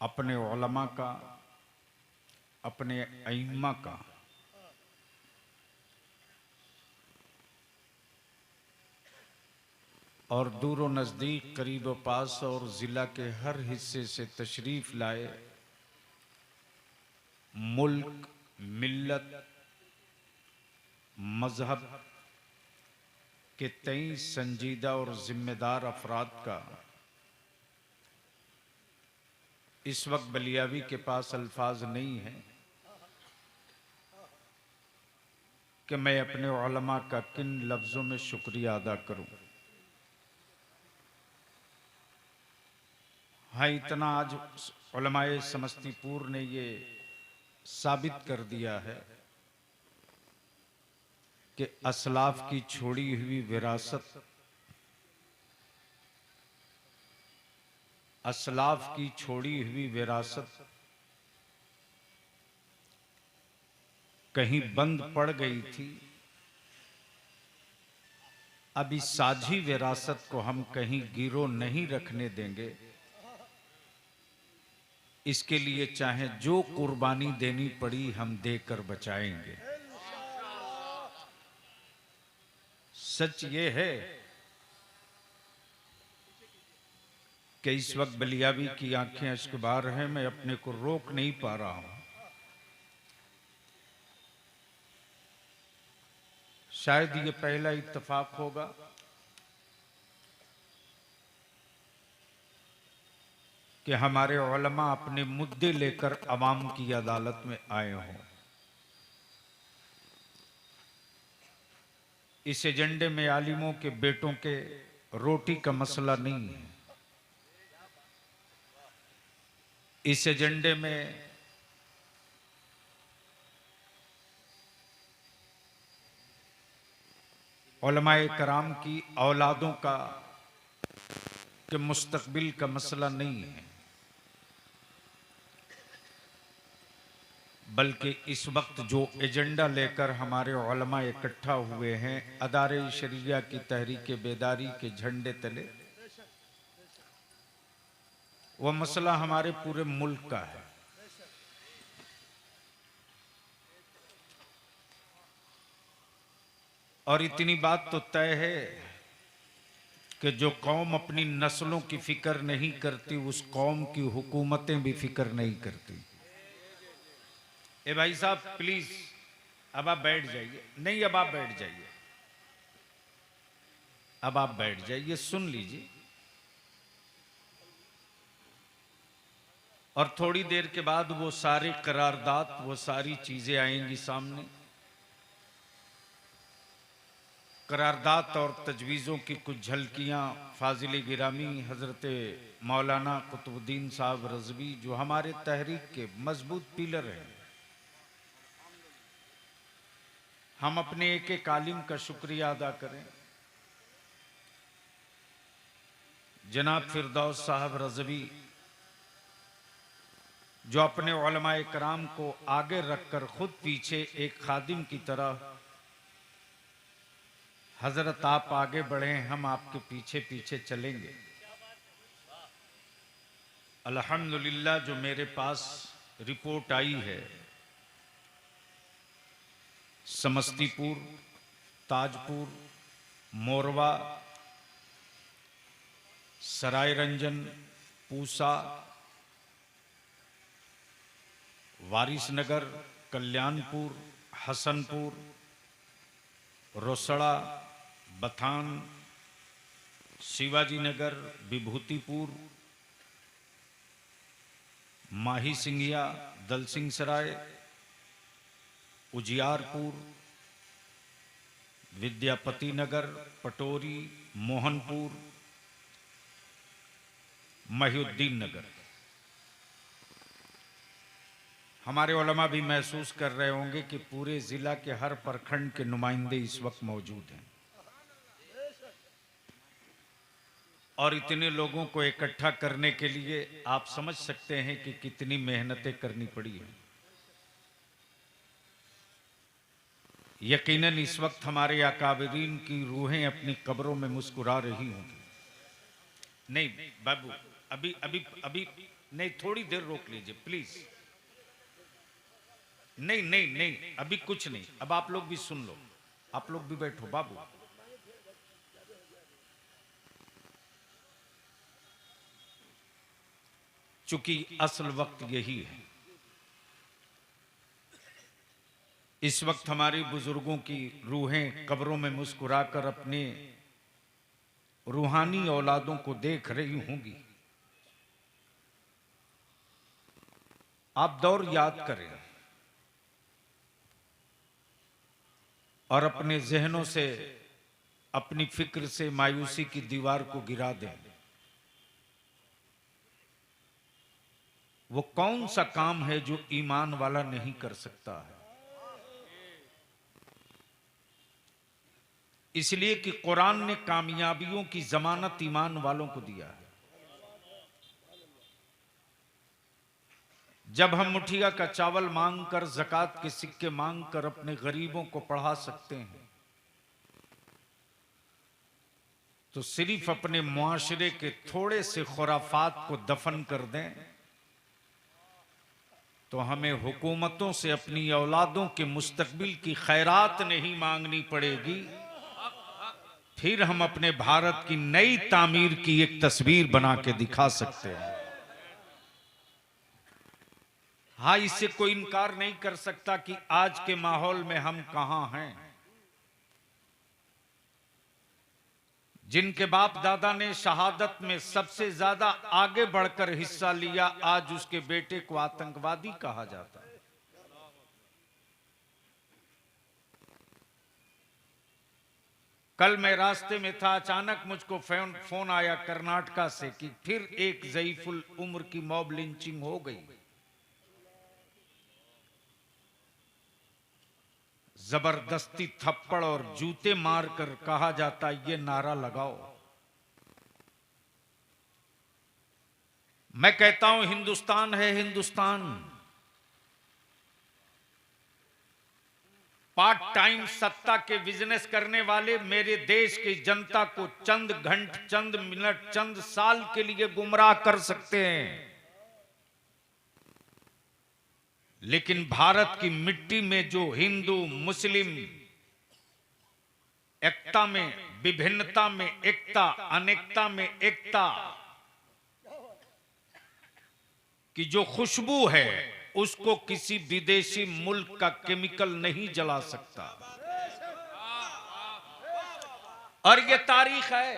अपने उलमा का, अपने अइम्मा का और दूर व नज़दीक, करीब व पास और ज़िला के हर हिस्से से तशरीफ़ लाए मुल्क, मिल्लत, मजहब के तई संजीदा और जिम्मेदार अफराद का इस वक्त बलियावी के पास अल्फाज नहीं है कि मैं अपने उलमा का किन लफ्ज़ों में शुक्रिया अदा करूं। हाँ, इतना आज उलमाए समस्तीपुर ने ये साबित कर दिया है कि असलाफ की छोड़ी हुई विरासत, असलाफ की छोड़ी हुई विरासत कहीं बंद पड़ गई थी। अब इस साझी विरासत को हम कहीं गिरो नहीं रखने देंगे। इसके लिए चाहे जो कुर्बानी देनी पड़ी हम देकर बचाएंगे। सच ये है कि इस वक्त बलियावी की आंखें अश्कबार हैं, मैं अपने को रोक नहीं पा रहा हूं। शायद ये पहला इत्तेफाक होगा कि हमारे उलमा अपने मुद्दे लेकर अवाम की अदालत में आए हों। इस एजेंडे में आलिमों के बेटों के रोटी का मसला नहीं है। इस एजेंडे में उलमाए कराम की औलादों का के मुस्तकबिल का मसला नहीं है, बल्कि इस वक्त जो एजेंडा लेकर हमारे उलमा इकट्ठा हुए हैं, अदारे शरिया की तहरीक बेदारी के झंडे तले, वह मसला हमारे पूरे मुल्क का है। और इतनी बात तो तय है कि जो कौम अपनी नस्लों की फिक्र नहीं करती, उस कौम की हुकूमतें भी फिक्र नहीं करती। ए भाई साहब प्लीज, अब आप बैठ जाइए। नहीं, अब आप बैठ जाइए, अब आप बैठ जाइए, सुन लीजिए। और थोड़ी देर के बाद वो सारे करारदाद, वो सारी चीजें आएंगी सामने। करारदाद और तजवीज़ों की कुछ झलकियाँ फाजिल गिरामी हज़रत मौलाना कुतुबुद्दीन साहब रज़वी, जो हमारे तहरीक के मजबूत पिलर हैं, हम अपने एक एक आलिम का शुक्रिया अदा करें। जनाब फिरदौस साहब रज़वी, जो अपने उलमाए कराम को आगे रखकर खुद पीछे एक खादिम की तरह, हजरत आप आगे बढ़े, हम आपके पीछे पीछे चलेंगे। अल्हम्दुलिल्लाह, जो मेरे पास रिपोर्ट आई है, समस्तीपुर, ताजपुर, मोरवा, सरायरंजन, पूसा, वारिसनगर, कल्याणपुर, हसनपुर, रोसड़ा, बथान, शिवाजी नगर, विभूतिपुर, माही सिंघिया, दलसिंह सराय, उजियारपुर, विद्यापति नगर, पटोरी, मोहनपुर, महिउद्दीन नगर। हमारे उलमा भी महसूस कर रहे होंगे कि पूरे जिला के हर प्रखंड के नुमाइंदे इस वक्त मौजूद हैं और इतने लोगों को इकट्ठा करने के लिए आप समझ सकते हैं कि कितनी मेहनतें करनी पड़ी हैं। यकीनन इस वक्त हमारे अकाबिरीन की रूहें अपनी कब्रों में मुस्कुरा रही होंगी। नहीं बाबू, अभी अभी अभी नहीं, थोड़ी देर रोक लीजिए प्लीज। नहीं नहीं नहीं, अभी कुछ नहीं, अब आप लोग भी सुन लो, आप लोग भी बैठो बाबू। चूंकि असल वक्त यही है, इस वक्त हमारे बुजुर्गों की रूहें कब्रों में मुस्कुराकर अपने रूहानी औलादों को देख रही होंगी। आप दौर याद करें और अपने जहनों से, अपनी फिक्र से मायूसी की दीवार को गिरा दें। वो कौन सा काम है जो ईमान वाला नहीं कर सकता है? इसलिए कि कुरान ने कामयाबियों की जमानत ईमान वालों को दिया है। जब हम मुठिया का चावल मांगकर, ज़कात के सिक्के मांगकर अपने गरीबों को पढ़ा सकते हैं, तो सिर्फ अपने मुआशरे के थोड़े से खुराफात को दफन कर दें तो हमें हुकूमतों से अपनी औलादों के मुस्तकबिल की खैरात नहीं मांगनी पड़ेगी। फिर हम अपने भारत की नई तामीर की एक तस्वीर बना के दिखा सकते हैं। हाँ, इससे कोई इनकार नहीं कर सकता कि आज के माहौल में हम कहां हैं। जिनके बाप दादा ने शहादत में सबसे ज्यादा आगे बढ़कर हिस्सा लिया, आज उसके बेटे को आतंकवादी कहा जाता है। कल मैं रास्ते में था, अचानक मुझको फोन आया कर्नाटका से कि फिर एक ज़ईफुल उम्र की मॉब लिंचिंग हो गई। जबरदस्ती थप्पड़ और जूते मारकर कहा जाता, ये नारा लगाओ। मैं कहता हूं हिंदुस्तान है हिंदुस्तान। पार्ट टाइम सत्ता के बिजनेस करने वाले मेरे देश की जनता को चंद घंटे, चंद मिनट, चंद साल के लिए गुमराह कर सकते हैं, लेकिन भारत की मिट्टी में जो हिंदू मुस्लिम एकता में, विभिन्नता में एकता, अनेकता में एकता की जो खुशबू है, उसको किसी विदेशी मुल्क का केमिकल नहीं जला सकता। और ये तारीख है।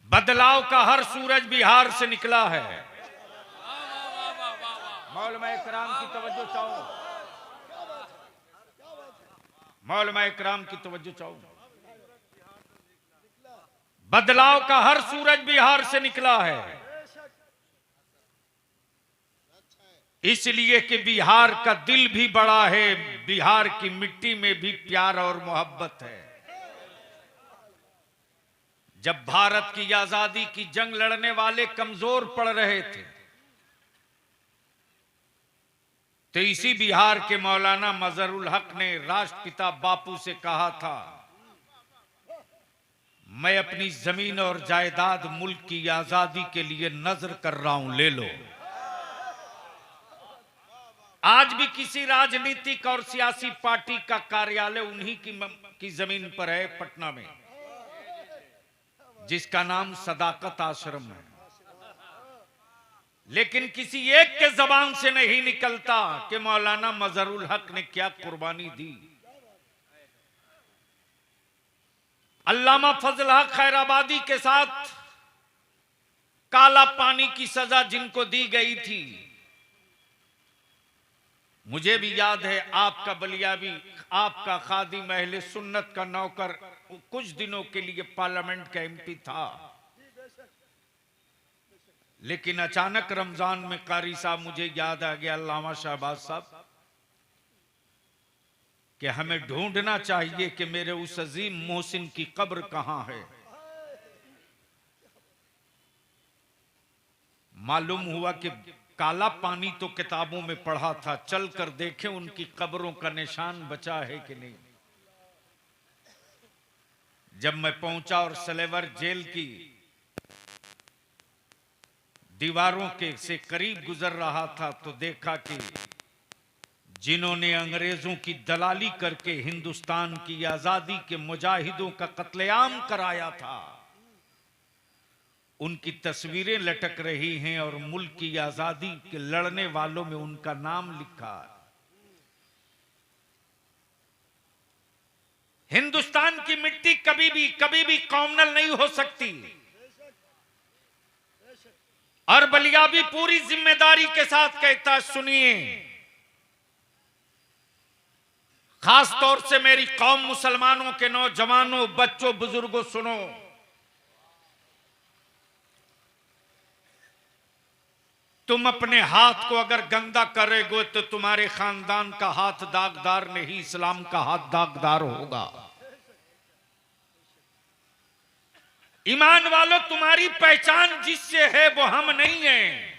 बदलाव का हर सूरज बिहार से निकला है। मौलमा इकराम की तवज्जो चाहो, मौलमा इकराम की तवज्जो चाहो। बदलाव का हर सूरज बिहार से निकला है, इसलिए कि बिहार का दिल भी बड़ा है, बिहार की मिट्टी में भी प्यार और मोहब्बत है। जब भारत की आजादी की जंग लड़ने वाले कमजोर पड़ रहे थे, तो इसी बिहार के मौलाना मजहरुल हक ने राष्ट्रपिता बापू से कहा था, मैं अपनी जमीन और जायदाद मुल्क की आजादी के लिए नजर कर रहा हूं, ले लो। आज भी किसी राजनीतिक और सियासी पार्टी का कार्यालय उन्हीं की जमीन पर है, पटना में, जिसका नाम सदाकत आश्रम है। लेकिन किसी एक के जबान से नहीं निकलता कि मौलाना मजहरुल हक ने क्या कुर्बानी दी। अल्लामा फजल हक खैराबादी के साथ काला पानी की सजा जिनको दी गई थी, मुझे भी याद है। आपका बलियावी, आपका खादिम अहले सुन्नत का नौकर कुछ दिनों के लिए पार्लियामेंट का एमपी था, लेकिन अचानक रमजान में कारी साहब, मुझे याद आ गया अल्लामा शहबाज साहब, कि हमें ढूंढना चाहिए कि मेरे उस अजीम मोहसिन की कब्र कहां है। मालूम हुआ कि काला पानी तो किताबों में पढ़ा था, चल कर देखें उनकी कब्रों का निशान बचा है कि नहीं। जब मैं पहुंचा और सलेवर जेल की दीवारों के से करीब गुजर रहा था तो देखा कि जिन्होंने अंग्रेजों की दलाली करके हिंदुस्तान की आजादी के मुजाहिदों का कत्लेआम कराया था, उनकी तस्वीरें लटक रही हैं और मुल्क की आजादी के लड़ने वालों में उनका नाम लिखा है। हिंदुस्तान की मिट्टी कभी भी कॉमनल नहीं हो सकती। और बलिया भी पूरी जिम्मेदारी के साथ कहता है, सुनिए, खास तौर से मेरी कौम मुसलमानों के नौजवानों, बच्चों, बुजुर्गों, सुनो। तुम अपने हाथ को अगर गंदा करोगे तो तुम्हारे खानदान का हाथ दागदार नहीं, इस्लाम का हाथ दागदार होगा। ईमान वालों, तुम्हारी पहचान जिससे है वो हम नहीं हैं।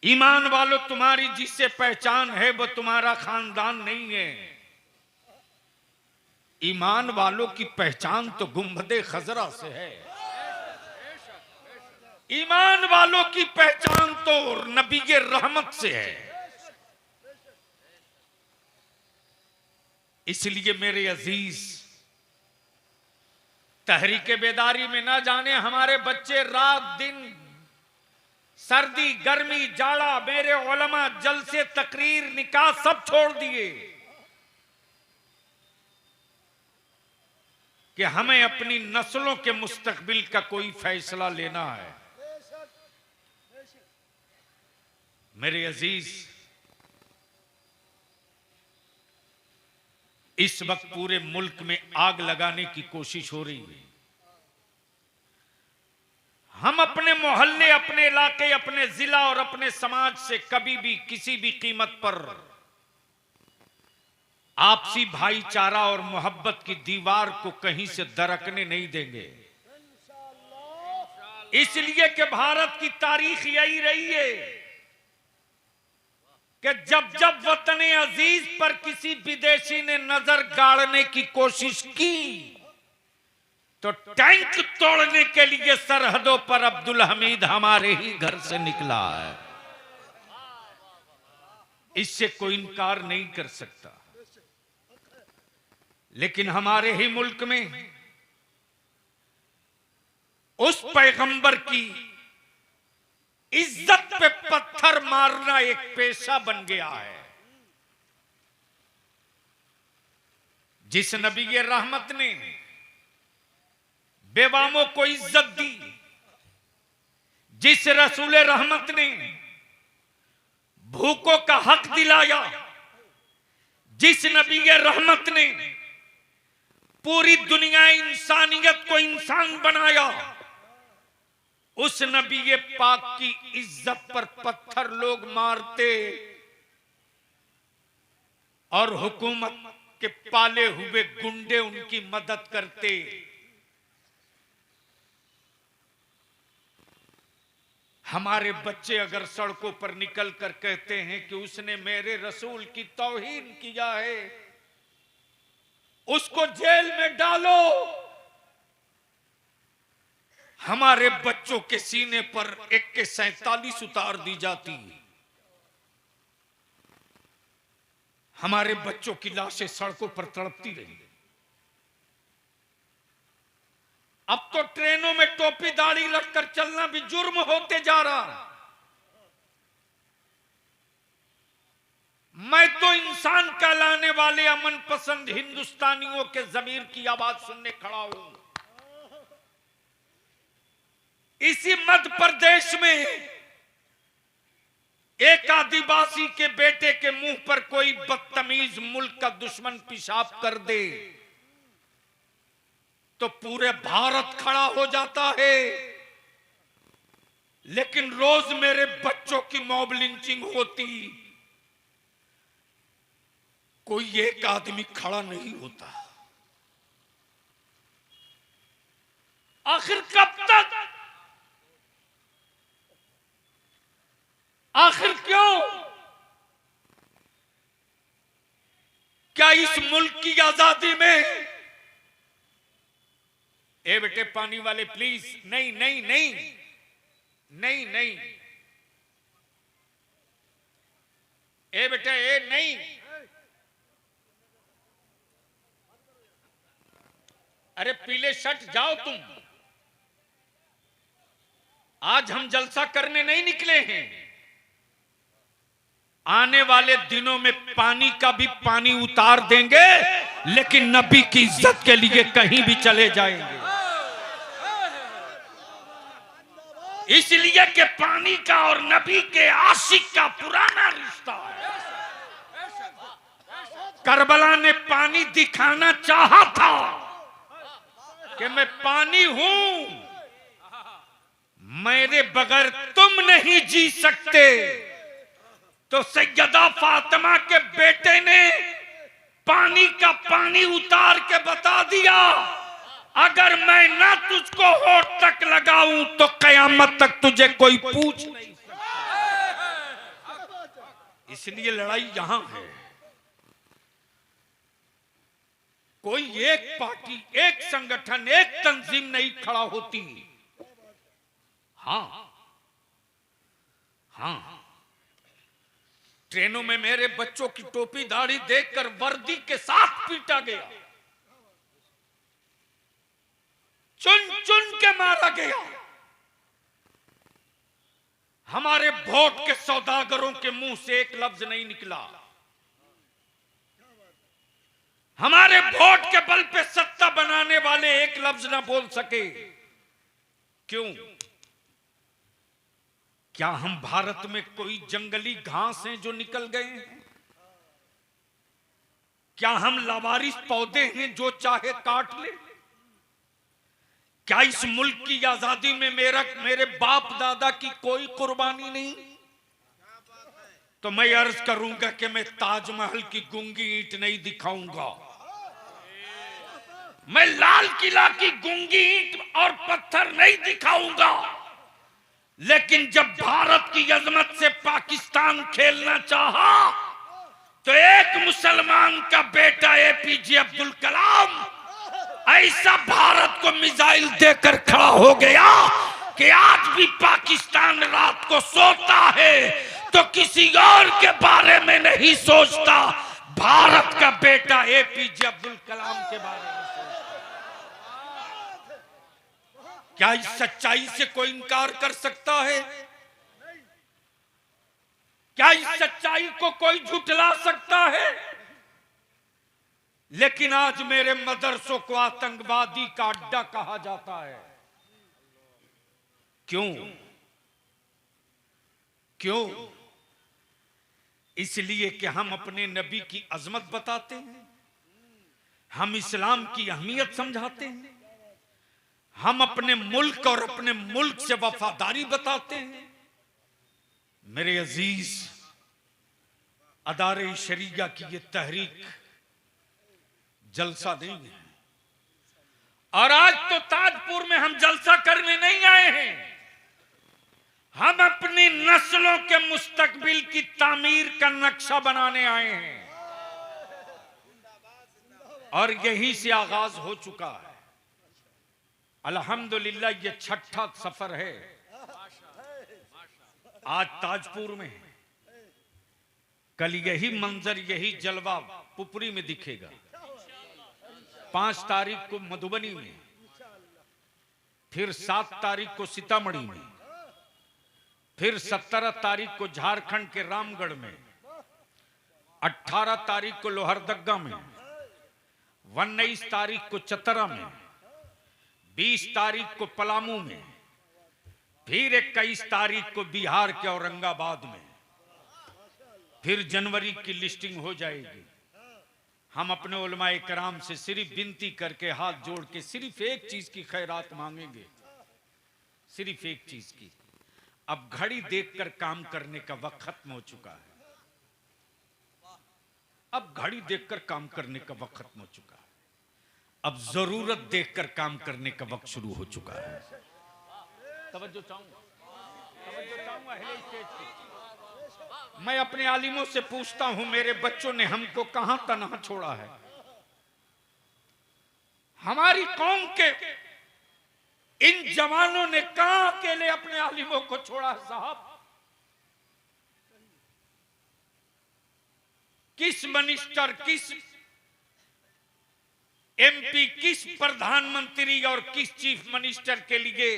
ईमान वालों, तुम्हारी जिससे पहचान है वो तुम्हारा खानदान नहीं है। ईमान वालों की पहचान तो गुंबदे खजरा से है। ईमान वालों की पहचान तो नबी के रहमत से है। इसलिए मेरे अजीज, तहरीके बेदारी में ना जाने हमारे बच्चे रात दिन, सर्दी गर्मी जाड़ा, मेरे उलमा जलसे तकरीर निकाह सब छोड़ दिए कि हमें अपनी नस्लों के मुस्तकबिल का कोई फैसला लेना है। मेरे अजीज, इस वक्त पूरे मुल्क में आग लगाने की कोशिश हो रही है। हम अपने मोहल्ले, अपने इलाके, अपने जिला और अपने समाज से कभी भी किसी भी कीमत पर आपसी भाईचारा और मोहब्बत की दीवार को कहीं से दरकने नहीं देंगे। इसलिए कि भारत की तारीख यही रही है कि जब जब वतन अजीज पर किसी विदेशी ने नजर गाड़ने की कोशिश की तो टैंक तोड़ने के लिए सरहदों पर अब्दुल हमीद हमारे ही घर से निकला है। इससे कोई इनकार नहीं कर सकता। लेकिन हमारे ही मुल्क में उस पैगंबर की इज्जत पे पत्थर मारना एक पेशा बन गया है। जिस नबी ये रहमत ने बेवामों को इज्जत दी, जिस रसूल रहमत ने भूखों का हक दिलाया, जिस नबी ये रहमत ने पूरी दुनिया इंसानियत को इंसान बनाया, उस नबी ये पाक की इज्जत पर पत्थर लोग मारते और हुकूमत के पाले हुए गुंडे उनकी मदद करते। हमारे बच्चे अगर सड़कों पर निकल कर कहते हैं कि उसने मेरे रसूल की तौहीन किया है, उसको जेल में डालो, हमारे बच्चों के सीने पर AK-47 उतार दी जाती। हमारे बच्चों की लाशें सड़कों पर तड़पती रही। अब तो ट्रेनों में टोपी दाढ़ी रखकर चलना भी जुर्म होते जा रहा। मैं तो इंसान कहलाने वाले अमन पसंद हिंदुस्तानियों के ज़मीर की आवाज सुनने खड़ा हूं। इसी मध्य प्रदेश में एक आदिवासी के बेटे के मुंह पर कोई बदतमीज मुल्क का दुश्मन पेशाब कर दे तो पूरे भारत खड़ा हो जाता है। लेकिन रोज मेरे बच्चों की मॉब लिंचिंग होती, कोई एक आदमी खड़ा नहीं होता। आखिर कब तक? आखिर क्यों? क्या इस मुल्क की आजादी में ए बेटे पानी वाले प्लीज, नहीं नहीं नहीं नहीं नहीं, ए बेटे ए नहीं, अरे पीले शर्ट जाओ तुम, आज हम जलसा करने नहीं निकले हैं। आने वाले दिनों में पानी का भी पानी उतार देंगे, लेकिन नबी की इज्जत के लिए कहीं भी चले जाएंगे। इसलिए कि पानी का और नबी के आशिक का पुराना रिश्ता है। करबला ने पानी दिखाना चाहा था कि मैं पानी हूं, मेरे बगैर तुम नहीं जी सकते। तो सैयदा फातिमा के बेटे ने पानी का पानी उतार के बता दिया, अगर मैं ना तुझको होठ तक लगाऊं तो कयामत तक तुझे कोई पूछ नहीं सकता। इसलिए लड़ाई यहां है। कोई एक पार्टी, एक संगठन, एक तंजीम नहीं खड़ा होती। हाँ हाँ, ट्रेनों में मेरे बच्चों की टोपी दाढ़ी देखकर वर्दी के साथ पीटा गया, चुन चुन के मारा गया। हमारे वोट के सौदागरों के मुंह से एक लफ्ज नहीं निकला। हमारे वोट के बल पे सत्ता बनाने वाले एक लफ्ज ना बोल सके। क्यों? क्या हम भारत में कोई जंगली घास हैं जो निकल गए हैं? क्या हम लावारिस पौधे हैं जो चाहे काट ले? क्या इस मुल्क की आजादी में मेरे बाप दादा की कोई कुर्बानी नहीं? तो मैं अर्ज करूंगा कि मैं ताजमहल की गूंगी ईंट नहीं दिखाऊंगा, मैं लाल किला की गूंगी ईंट और पत्थर नहीं दिखाऊंगा। लेकिन जब भारत की अजमत से पाकिस्तान खेलना चाहा तो एक मुसलमान का बेटा एपीजे अब्दुल कलाम ऐसा भारत को मिसाइल देकर खड़ा हो गया कि आज भी पाकिस्तान रात को सोता है तो किसी और के बारे में नहीं सोचता, भारत का बेटा एपीजे अब्दुल कलाम के बारे में सोचता। क्या इस सच्चाई से कोई इनकार कर सकता है? क्या इस सच्चाई को कोई झुठला सकता है? लेकिन आज मेरे मदरसों को आतंकवादी का अड्डा कहा जाता है। क्यों? क्यों? इसलिए कि हम अपने नबी की अजमत बताते हैं, हम इस्लाम की अहमियत समझाते हैं, हम अपने मुल्क और अपने मुल्क से वफादारी बताते हैं। मेरे अजीज, अदारे शरिया की ये तहरीक जलसा नहीं है। और आज तो ताजपुर में हम जलसा करने नहीं आए हैं, हम अपनी नस्लों के मुस्तकबिल की तामीर का नक्शा बनाने आए हैं। और यहीं से आगाज हो चुका है। अल्हम्दुलिल्लाह ये छठा सफर है आज ताजपुर में। कल यही मंजर, यही जलवा पुपरी में दिखेगा, 5 तारीख को मधुबनी में, फिर 7 तारीख को सीतामढ़ी में, फिर 17 तारीख को झारखंड के रामगढ़ में, 18 तारीख को लोहरदगा में, 19 तारीख को चतरा में, 20 तारीख को पलामू में, फिर 21 तारीख को बिहार के औरंगाबाद में, फिर जनवरी की लिस्टिंग हो जाएगी। हम अपने उलमाए कराम से सिर्फ विनती करके हाथ जोड़ के सिर्फ एक चीज की खैरात मांगेंगे, सिर्फ एक चीज की। अब घड़ी देखकर काम करने का वक्त खत्म हो चुका है। अब घड़ी देखकर काम करने का वक्त खत्म हो चुका है। अब जरूरत देखकर काम करने का वक्त शुरू हो चुका है। तवज्जो चाहूंगा अहले स्टेज की। मैं अपने आलिमों से पूछता हूं, मेरे बच्चों ने हमको कहां तनहा छोड़ा है? हमारी कौम के इन जवानों ने कहां अकेले अपने आलिमों को छोड़ा साहब? किस मिनिस्टर, किस एमपी, किस प्रधानमंत्री और किस चीफ मिनिस्टर के लिए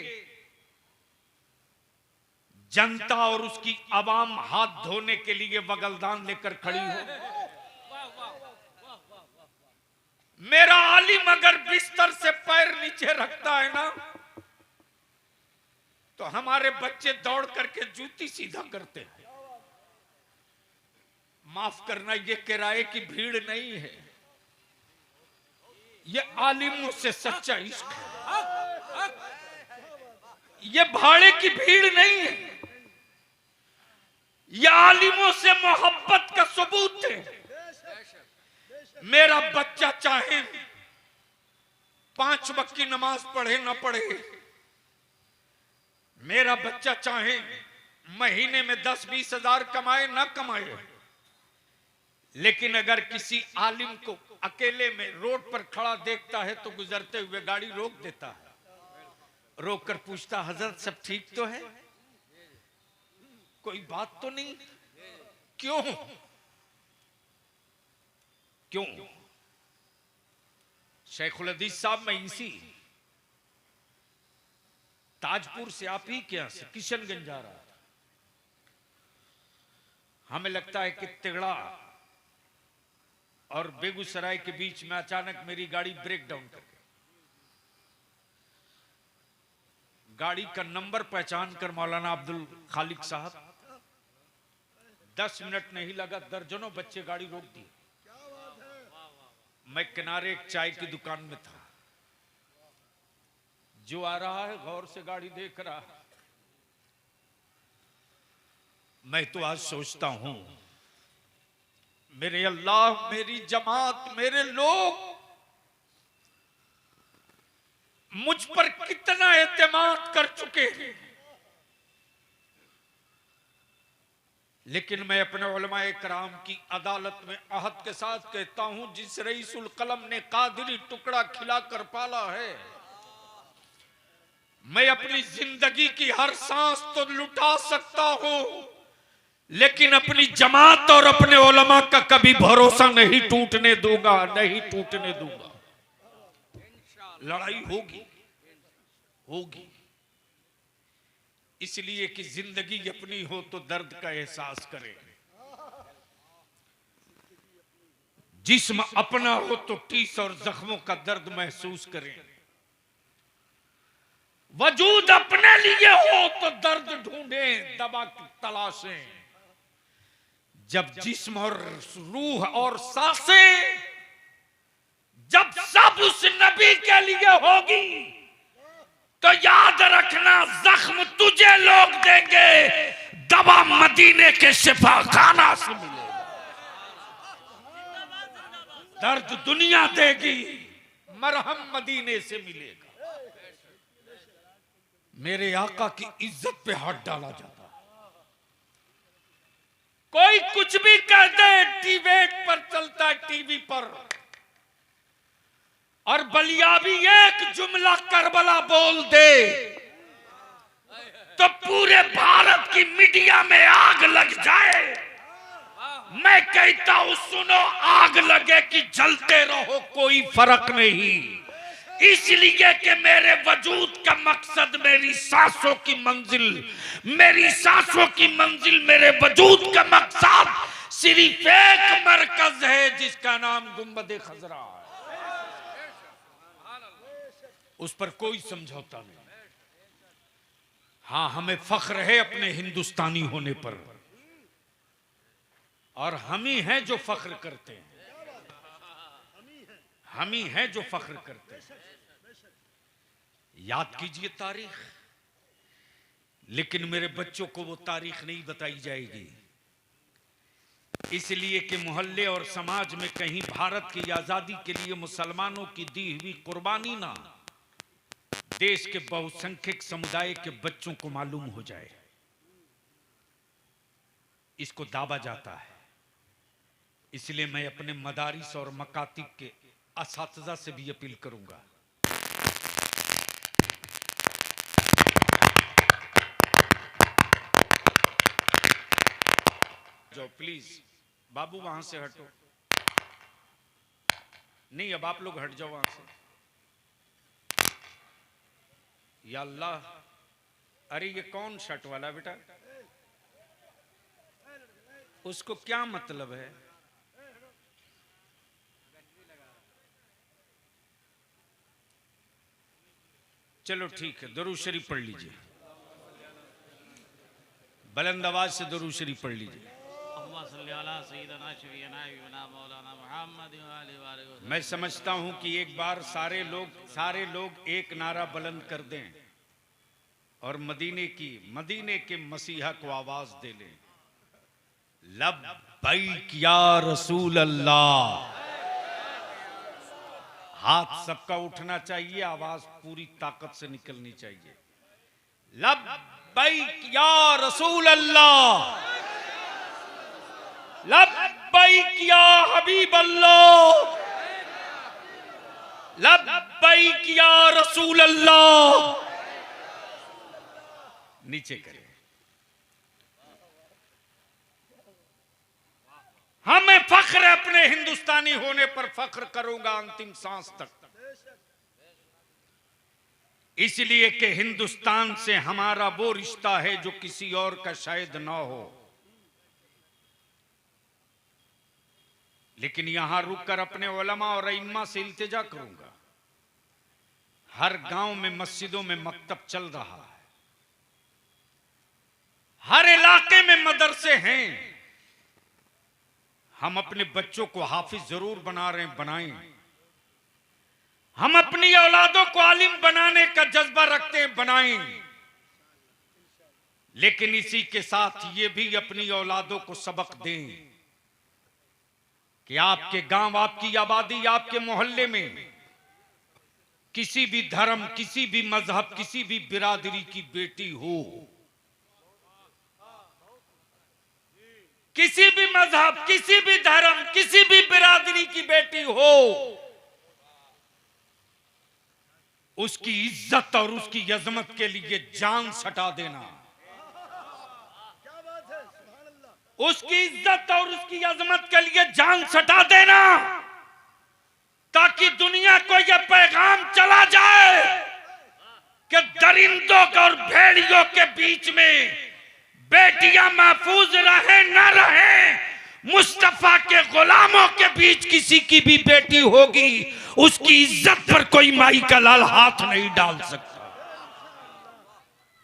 जनता और उसकी आवाम हाथ धोने के लिए बगलदान लेकर खड़ी हो? मेरा आलिम अगर बिस्तर से पैर नीचे रखता है ना, तो हमारे बच्चे दौड़ करके जूती सीधा करते हैं। माफ करना, ये किराए की भीड़ नहीं है, ये आलिमों से सच्चा इश्क है। ये भाड़े की भीड़ नहीं है, ये आलिमों से मोहब्बत का सबूत है। मेरा बच्चा चाहे 5 वक्त की नमाज पढ़े ना पढ़े, मेरा बच्चा चाहे महीने में 10-20 हजार कमाए ना कमाए, लेकिन अगर किसी आलिम को अकेले में रोड पर खड़ा देखता है तो गुजरते हुए गाड़ी रोक देता है, रोक कर पूछता, हजरत सब ठीक तो है, कोई बात तो नहीं? क्यों? क्यों? शेखुल हदीस साहब, मैं इसी ताजपुर से आप ही के यहां से किशनगंज जा रहा था। हमें लगता है कि तिगड़ा और बेगूसराय के बीच में अचानक मेरी गाड़ी ब्रेक डाउन कर गई। गाड़ी का नंबर पहचान कर मौलाना अब्दुल खालिक साहब, 10 मिनट नहीं लगा, दर्जनों बच्चे गाड़ी रोक दी। मैं किनारे एक चाय की दुकान में था, जो आ रहा है गौर से गाड़ी देख रहा। मैं तो आज सोचता हूं, मेरे अल्लाह, मेरी जमात, मेरे लोग मुझ पर कितना एतमाद कर चुके हैं, लेकिन मैं अपने उलमाए कराम की अदालत में अहद के साथ कहता हूं, जिस रईसुल कलम ने कादिरी टुकड़ा खिलाकर पाला है, मैं अपनी जिंदगी की हर सांस तो लुटा सकता हूं, लेकिन अपनी जमात और अपने उलमा का कभी भरोसा नहीं टूटने दूंगा, नहीं टूटने दूंगा। लड़ाई होगी, होगी, इसलिए कि जिंदगी अपनी हो तो दर्द का एहसास करें, जिस्म अपना हो तो टीस और जख्मों का दर्द महसूस करें, वजूद अपने लिए हो तो दर्द ढूंढें, दवा की तलाशें। जब जिस्म और रूह और सांसें जब सब उस नबी के लिए होगी, तो याद रखना, जख्म तुझे लोग देंगे, दवा मदीने के शिफा खाना से मिलेगा। दर्द दुनिया देगी, मरहम मदीने से मिलेगा। मेरे आका की इज्जत पे हाथ डाला जाता है। कोई कुछ भी कह दे, डिबेट पर चलता है, टीवी पर, और बलियाबी एक जुमला करबला बोल दे तो पूरे भारत की मीडिया में आग लग जाए। मैं कहता हूं, सुनो, आग लगे कि जलते रहो, कोई फर्क नहीं, इसलिए कि मेरे वजूद का मकसद मेरी सांसों की मंजिल, मेरी सांसों की मंजिल, मेरे वजूद का मकसद सिर्फ एक मरकज है, जिसका नाम गुंबद खजरा है। उस पर कोई समझौता नहीं। हां, हमें फख्र है अपने हिंदुस्तानी होने पर, और हम ही हैं जो फख्र करते हैं, हम ही हैं जो फख्र करते हैं। याद कीजिए तारीख, लेकिन मेरे बच्चों को वो तारीख नहीं बताई जाएगी, इसलिए कि मोहल्ले और समाज में कहीं भारत की आजादी के लिए मुसलमानों की दी हुई कुर्बानी ना देश के बहुसंख्यक समुदाय के बच्चों को मालूम हो जाए। इसको दाबा जाता है। इसलिए मैं अपने मदारिस और मकातिब के असातिज़ा से भी अपील करूंगा, प्लीज बाबू वहां से हटो। नहीं, अब आप लोग हट जाओ वहां से। या अल्लाह, अरे ये कौन शर्ट वाला बेटा, उसको क्या मतलब है? चलो ठीक है, दरूद शरीफ पढ़ लीजिए, बुलंद आवाज से दरूद शरीफ पढ़ लीजिए। मैं समझता हूं कि एक बार सारे लोग एक नारा बुलंद कर दें और मदीने के मसीहा को आवाज दे लें, लब्बैक या रसूल अल्लाह। हाथ सबका उठना चाहिए, आवाज पूरी ताकत से निकलनी चाहिए। लब्बैक या रसूल अल्लाह, लब्बैक या हबीब अल्लाह, लब्बैक या रसूल अल्लाह। नीचे करें। हमें फख्र है, अपने हिंदुस्तानी होने पर फख्र करूंगा अंतिम सांस तक, इसलिए कि हिंदुस्तान से हमारा वो रिश्ता है जो किसी और का शायद ना हो। लेकिन यहां रुककर अपने उलमा और इम्मा से इल्तिजा करूंगा, हर गांव में मस्जिदों में मकतब चल रहा है, हर इलाके में मदरसे हैं। हम अपने बच्चों को हाफिज जरूर बना रहे हैं, बनाएं। हम अपनी औलादों को आलिम बनाने का जज्बा रखते हैं, बनाएं। लेकिन इसी के साथ ये भी अपनी औलादों को सबक दें कि आपके गांव, आपकी आबादी, आपके मोहल्ले में किसी भी धर्म, किसी भी मजहब, किसी भी बिरादरी की बेटी हो, किसी भी मजहब, किसी भी धर्म, किसी भी बिरादरी की बेटी हो, उसकी इज्जत और उसकी अजमत के लिए जान सटा देना, उसकी इज्जत और उसकी अजमत के लिए जान सटा देना, ताकि दुनिया को यह पैगाम चला जाए कि दरिंदों और भेड़ियों के बीच में बेटियां महफूज रहे न रहे, मुस्तफा के गुलामों के बीच किसी की भी बेटी होगी, उसकी इज्जत पर कोई माई का लाल हाथ नहीं डाल सकता।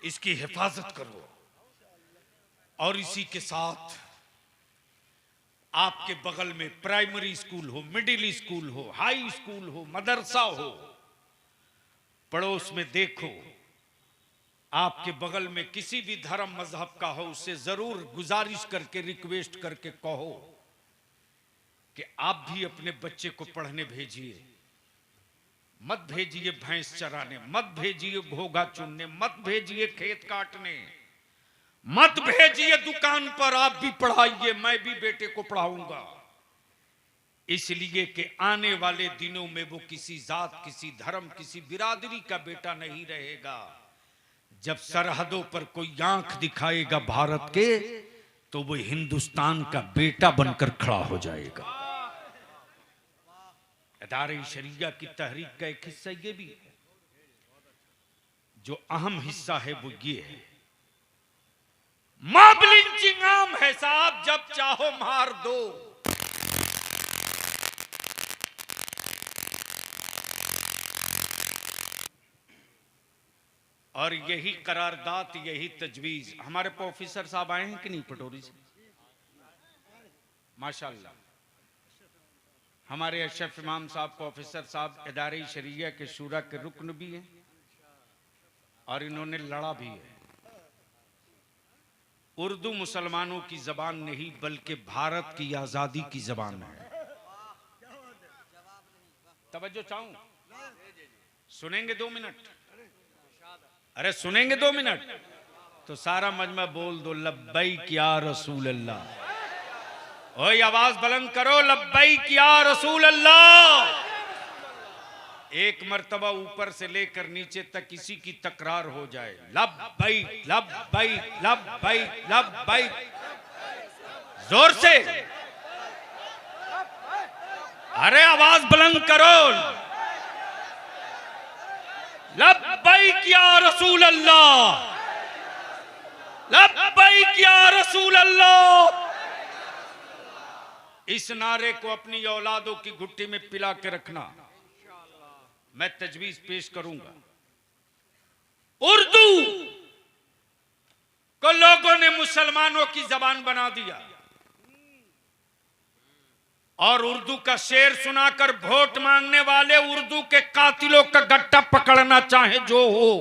इसकी हिफाजत करो। और इसी के साथ आपके बगल में प्राइमरी स्कूल हो, मिडिल स्कूल हो, हाई स्कूल हो, मदरसा हो, पड़ोस में देखो आपके बगल में किसी भी धर्म मजहब का हो, उससे जरूर गुजारिश करके, रिक्वेस्ट करके कहो कि आप भी अपने बच्चे को पढ़ने भेजिए। मत भेजिए भैंस चराने, मत भेजिए घोगा चुनने, मत भेजिए खेत काटने, मत भेजिए दुकान पर। आप भी पढ़ाइए, मैं भी बेटे को पढ़ाऊंगा, इसलिए कि आने वाले दिनों में वो किसी जात, किसी धर्म, किसी बिरादरी का बेटा नहीं रहेगा। जब सरहदों पर कोई आंख दिखाएगा भारत के, तो वो हिंदुस्तान का बेटा बनकर खड़ा हो जाएगा। इदारे शरिया की तहरीक का एक हिस्सा ये भी है, जो अहम हिस्सा है वो ये है, मॉब लिंचिंग आम है साहब, जब चाहो मार दो। और यही करारदाद, यही तजवीज, हमारे प्रोफेसर साहब आए हैं कि नहीं पटोरी से, माशाल्लाह। हमारे अशरफ इमाम साहब, प्रोफेसर साहब इदारे शरिया के शूरा के रुकन भी हैं और इन्होंने लड़ा भी है। उर्दू मुसलमानों की जबान नहीं बल्कि भारत की आजादी की जबान है। तवज्जो चाहूं, सुनेंगे 2 मिनट? अरे सुनेंगे 2 मिनट तो सारा मजमा बोल दो, लब्बैक या रसूल अल्लाह। ओए आवाज बुलंद करो, लब्बैक या रसूल अल्लाह। एक मर्तबा ऊपर से लेकर नीचे तक किसी की तकरार हो जाए, लब्बैक लब्बैक लब्बैक लब्बैक, जोर से, अरे आवाज बुलंद करो। लब्बैक या रसूल अल्लाह, लब्बैक या रसूल अल्लाह। इस नारे को अपनी औलादों की घुट्टी में पिला के रखना। मैं तजवीज पेश करूंगा। उर्दू को लोगों ने मुसलमानों की जबान बना दिया और उर्दू का शेर सुनाकर वोट मांगने वाले उर्दू के कातिलों का गट्टा पकड़ना चाहे जो हो।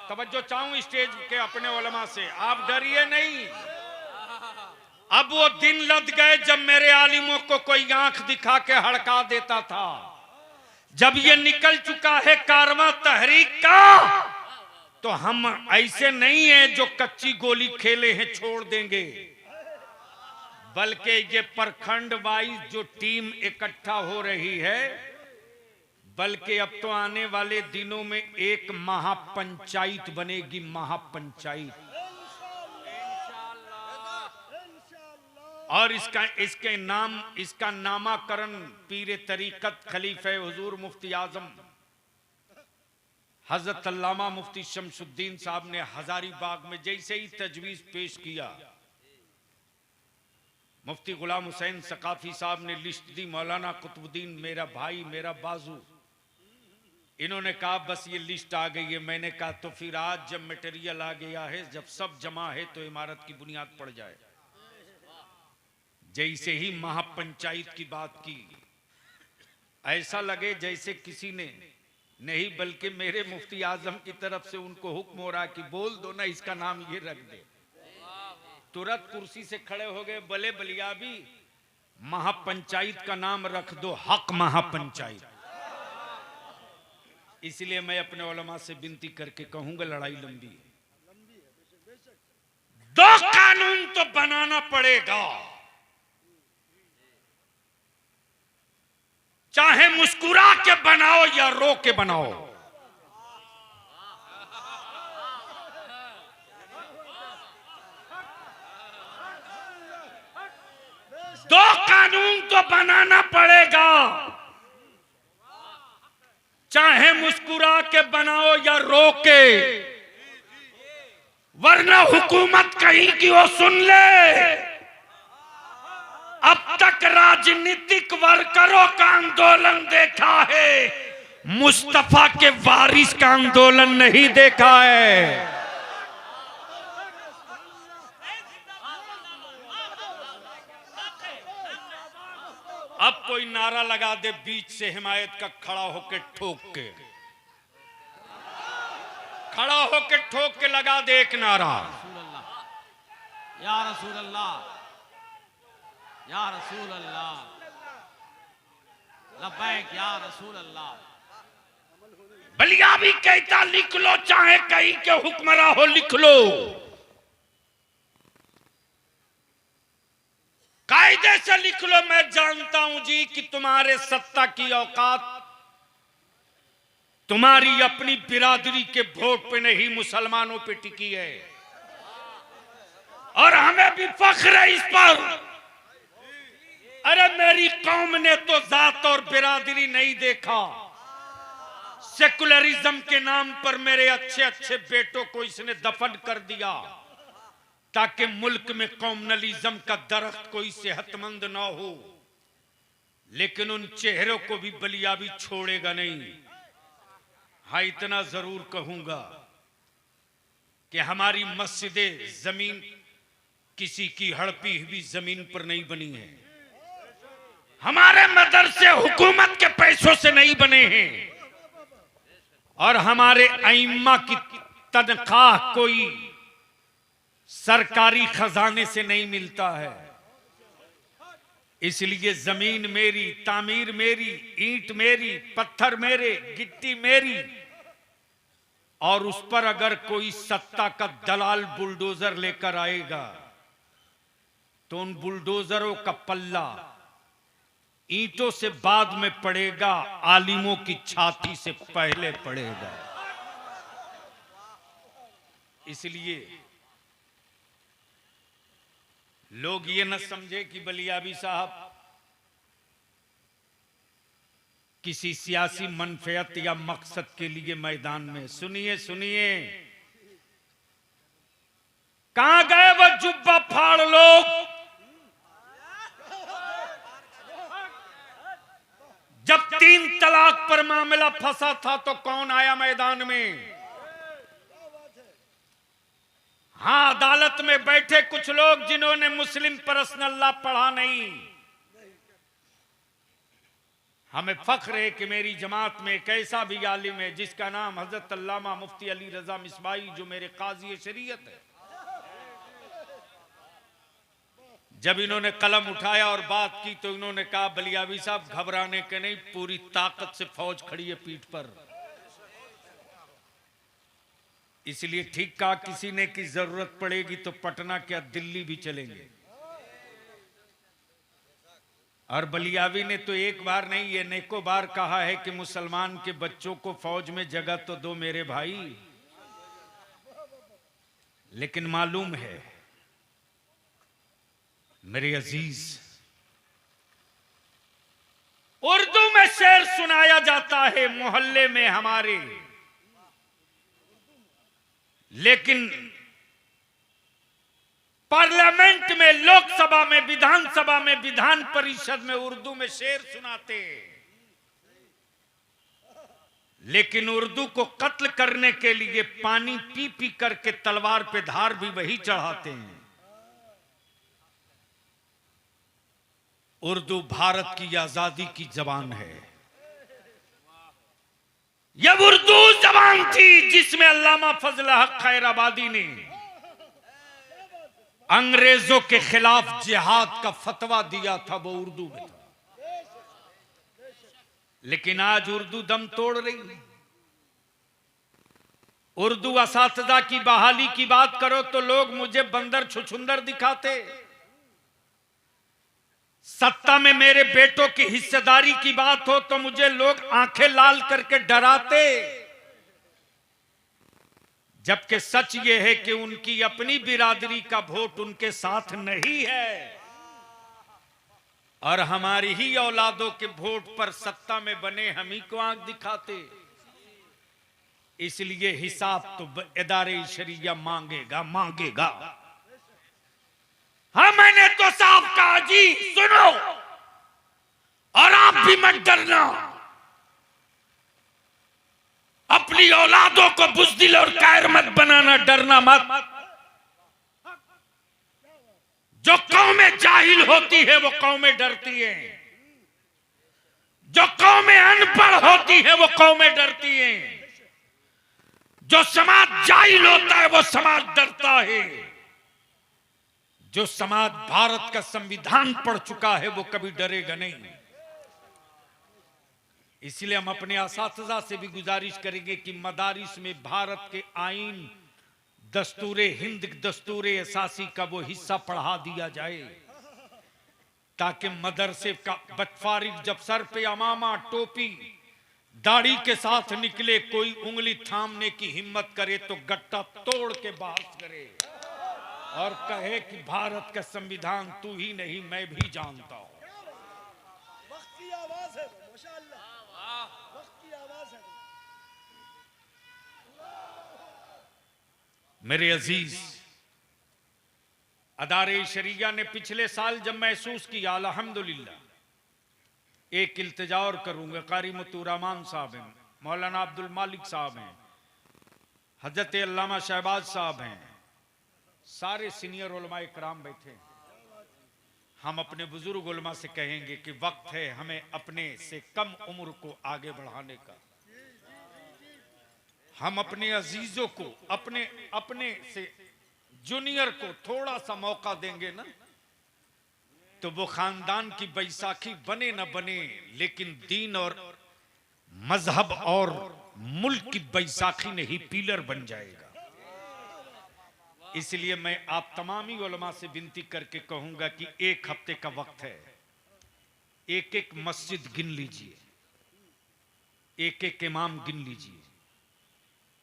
तवज्जो चाहूं स्टेज के अपने उलमा से, आप डरिए नहीं। अब वो दिन लद गए जब मेरे आलिमों को कोई आंख दिखा के हड़का देता था। जब ये निकल चुका है कारवां तहरीक का, तो हम ऐसे नहीं है जो कच्ची गोली खेले हैं छोड़ देंगे, बल्कि ये प्रखंड वाइज जो टीम इकट्ठा हो रही है, बल्कि अब तो आने वाले दिनों में एक महापंचायत बनेगी। महापंचायत, और इसका नामाकरण पीर तरीकत खलीफे हुजूर मुफ्ती आजम हजरत अल्लामा मुफ्ती शमसुद्दीन साहब ने हजारीबाग में जैसे ही तजवीज पेश किया, मुफ्ती गुलाम हुसैन सकाफी साहब ने लिस्ट दी। मौलाना कुतुबुद्दीन मेरा भाई, मेरा बाजू, इन्होंने कहा बस ये लिस्ट आ गई है। मैंने कहा तो फिर आज जब मटेरियल आ गया है, जब सब जमा है, तो इमारत की बुनियाद पड़ जाए। जैसे ही महापंचायत की बात की, ऐसा लगे जैसे किसी ने नहीं, बल्कि मेरे मुफ्ती आजम की तरफ से उनको हुक्म हो रहा कि बोल दो ना, इसका नाम ये रख दे। तुरंत कुर्सी से खड़े हो गए, बोले बलियाबी महापंचायत का नाम रख दो, हक महापंचायत। इसलिए मैं अपने उलमा से विनती करके कहूंगा, लड़ाई लंबी है, दो कानून तो बनाना पड़ेगा, चाहे मुस्कुरा के बनाओ या रो के बनाओ। दो कानून तो बनाना पड़ेगा, चाहे मुस्कुरा के बनाओ या रो के, वरना हुकूमत कहीं की वो सुन ले। अब तक राजनीतिक वर्करों का आंदोलन देखा है, मुस्तफा के वारिस का आंदोलन नहीं देखा है। अब कोई नारा लगा दे बीच से हिमायत का, खड़ा होके ठोक के, खड़ा होके ठोक के लगा दे एक नारा, या रसूल अल्लाह, या रसूल अल्लाह, लब्बैक या रसूल अल्लाह। बलियाबी कहता लिख लो, चाहे कहीं के हुक्मरा हो लिख लो, कायदे से लिख लो। मैं जानता हूं जी कि तुम्हारे सत्ता की औकात तुम्हारी अपनी बिरादरी के वोट पे नहीं, मुसलमानों पे टिकी है, और हमें भी फख्र है इस पर। अरे मेरी कौम ने तो जात और बिरादरी नहीं देखा, सेकुलरिज्म के नाम पर मेरे अच्छे अच्छे बेटों को इसने दफन कर दिया, ताकि मुल्क में कौमनलिज्म का दरख्त कोई सेहतमंद ना हो। लेकिन उन चेहरों को भी बलियाबी छोड़ेगा नहीं। हाँ, इतना जरूर कहूंगा कि हमारी मस्जिदें जमीन किसी की हड़पी हुई जमीन पर नहीं बनी है, हमारे मदरसे हुकूमत के पैसों से नहीं बने हैं, और हमारे अइम्मा की तनख्वाह कोई सरकारी खजाने से नहीं मिलता है। इसलिए जमीन मेरी, तामीर मेरी, ईंट मेरी, पत्थर मेरे, गिट्टी मेरी, और उस पर अगर कोई सत्ता का दलाल बुलडोजर लेकर आएगा तो उन बुलडोजरों का पल्ला ईंटों से बाद में पड़ेगा, आलिमों की छाती से पहले पड़ेगा। इसलिए लोग ये न समझे कि बलियाबी साहब किसी सियासी मनफियत या मकसद के लिए मैदान में। सुनिए सुनिए, कहां गए वो जुब्बा फाड़ लोग? जब 3 तलाक पर मामला फंसा था तो कौन आया मैदान में? हां, अदालत में बैठे कुछ लोग जिन्होंने मुस्लिम पर्सनल लॉ पढ़ा नहीं। हमें फख्र है कि मेरी जमात में एक ऐसा भी आलिम है जिसका नाम हजरत अल्लामा मुफ्ती अली रजा मिसबाई, जो मेरे काजी शरीयत है। जब इन्होंने कलम उठाया और बात की तो इन्होंने कहा, बलियावी साहब घबराने के नहीं, पूरी ताकत से फौज खड़ी है पीठ पर। इसलिए ठीक कहा, किसी ने की जरूरत पड़ेगी तो पटना क्या दिल्ली भी चलेंगे। और बलियावी ने तो एक बार नहीं, ये नेको बार कहा है कि मुसलमान के बच्चों को फौज में जगह तो दो मेरे भाई। लेकिन मालूम है मेरे अजीज, उर्दू में शेर सुनाया जाता है मोहल्ले में हमारे, लेकिन पार्लियामेंट में, लोकसभा में, विधानसभा में, विधान परिषद में उर्दू में शेर सुनाते। लेकिन उर्दू को कत्ल करने के लिए पानी पी पी करके तलवार पे धार भी वही चढ़ाते हैं। उर्दू भारत की आजादी की जबान है। यह उर्दू जबान थी जिसमें अल्लामा फजल हक खैराबादी ने अंग्रेजों के खिलाफ जिहाद का फतवा दिया था, वो उर्दू में था। लेकिन आज उर्दू दम तोड़ रही। उर्दू असातिज़ा की बहाली की बात करो तो लोग मुझे बंदर छुछुंदर दिखाते। सत्ता में मेरे बेटों की हिस्सेदारी की बात हो तो मुझे लोग आंखें लाल करके डराते। जबकि सच यह है कि उनकी अपनी बिरादरी का वोट उनके साथ नहीं है और हमारी ही औलादों के वोट पर सत्ता में बने हम ही को आंख दिखाते। इसलिए हिसाब तो इदारे शरिया मांगेगा। हाँ, मैंने तो साफ कहा जी, सुनो और आप भी मत डरना। अपनी औलादों को बुज़दिल और कायर मत बनाना, डरना मत। जो कौमें जाहिल होती है वो कौमें डरती हैं। जो कौमें अनपढ़ होती है वो कौमें डरती हैं। जो समाज जाहिल होता है वो समाज डरता है। जो समाज भारत का संविधान पढ़ चुका है वो कभी डरेगा नहीं। इसलिए हम अपने असातिज़ा से भी गुजारिश करेंगे कि मदारिस में भारत के आईन, दस्तूरे हिंद, दस्तूरे असासी का वो हिस्सा पढ़ा दिया जाए, ताकि मदरसे का बदफारिग जब सर पे अमामा, टोपी, दाढ़ी के साथ निकले, कोई उंगली थामने की हिम्मत करे तो गट्टा तोड़ के बहस करे और कहे कि भारत का संविधान तू ही नहीं मैं भी जानता हूं। वक्त की आवाज है, माशाअल्लाह, वक्त की आवाज है। मेरे अजीज, अदारे शरिया ने पिछले साल जब महसूस किया, अल्हम्दुलिल्लाह, एक इल्तिजा और करूंगा, कारी मुतुर्रहमान साहब हैं, मौलाना अब्दुल मालिक साहब हैं, हजरत अल्लामा शहबाज साहब हैं, सारे सीनियर उलमा इकराम बैठे। हम अपने बुजुर्ग उलमा से कहेंगे कि वक्त है हमें अपने से कम उम्र को आगे बढ़ाने का। हम अपने अजीजों को, अपने से जूनियर को थोड़ा सा मौका देंगे ना, तो वो खानदान की बैसाखी बने न बने, लेकिन दीन और मजहब और मुल्क की बैसाखी नहीं पिलर बन जाएगा। इसलिए मैं आप तमामी उलमा से विनती करके कहूंगा कि एक हफ्ते का वक्त है, एक एक मस्जिद गिन लीजिए, एक एक इमाम गिन लीजिए,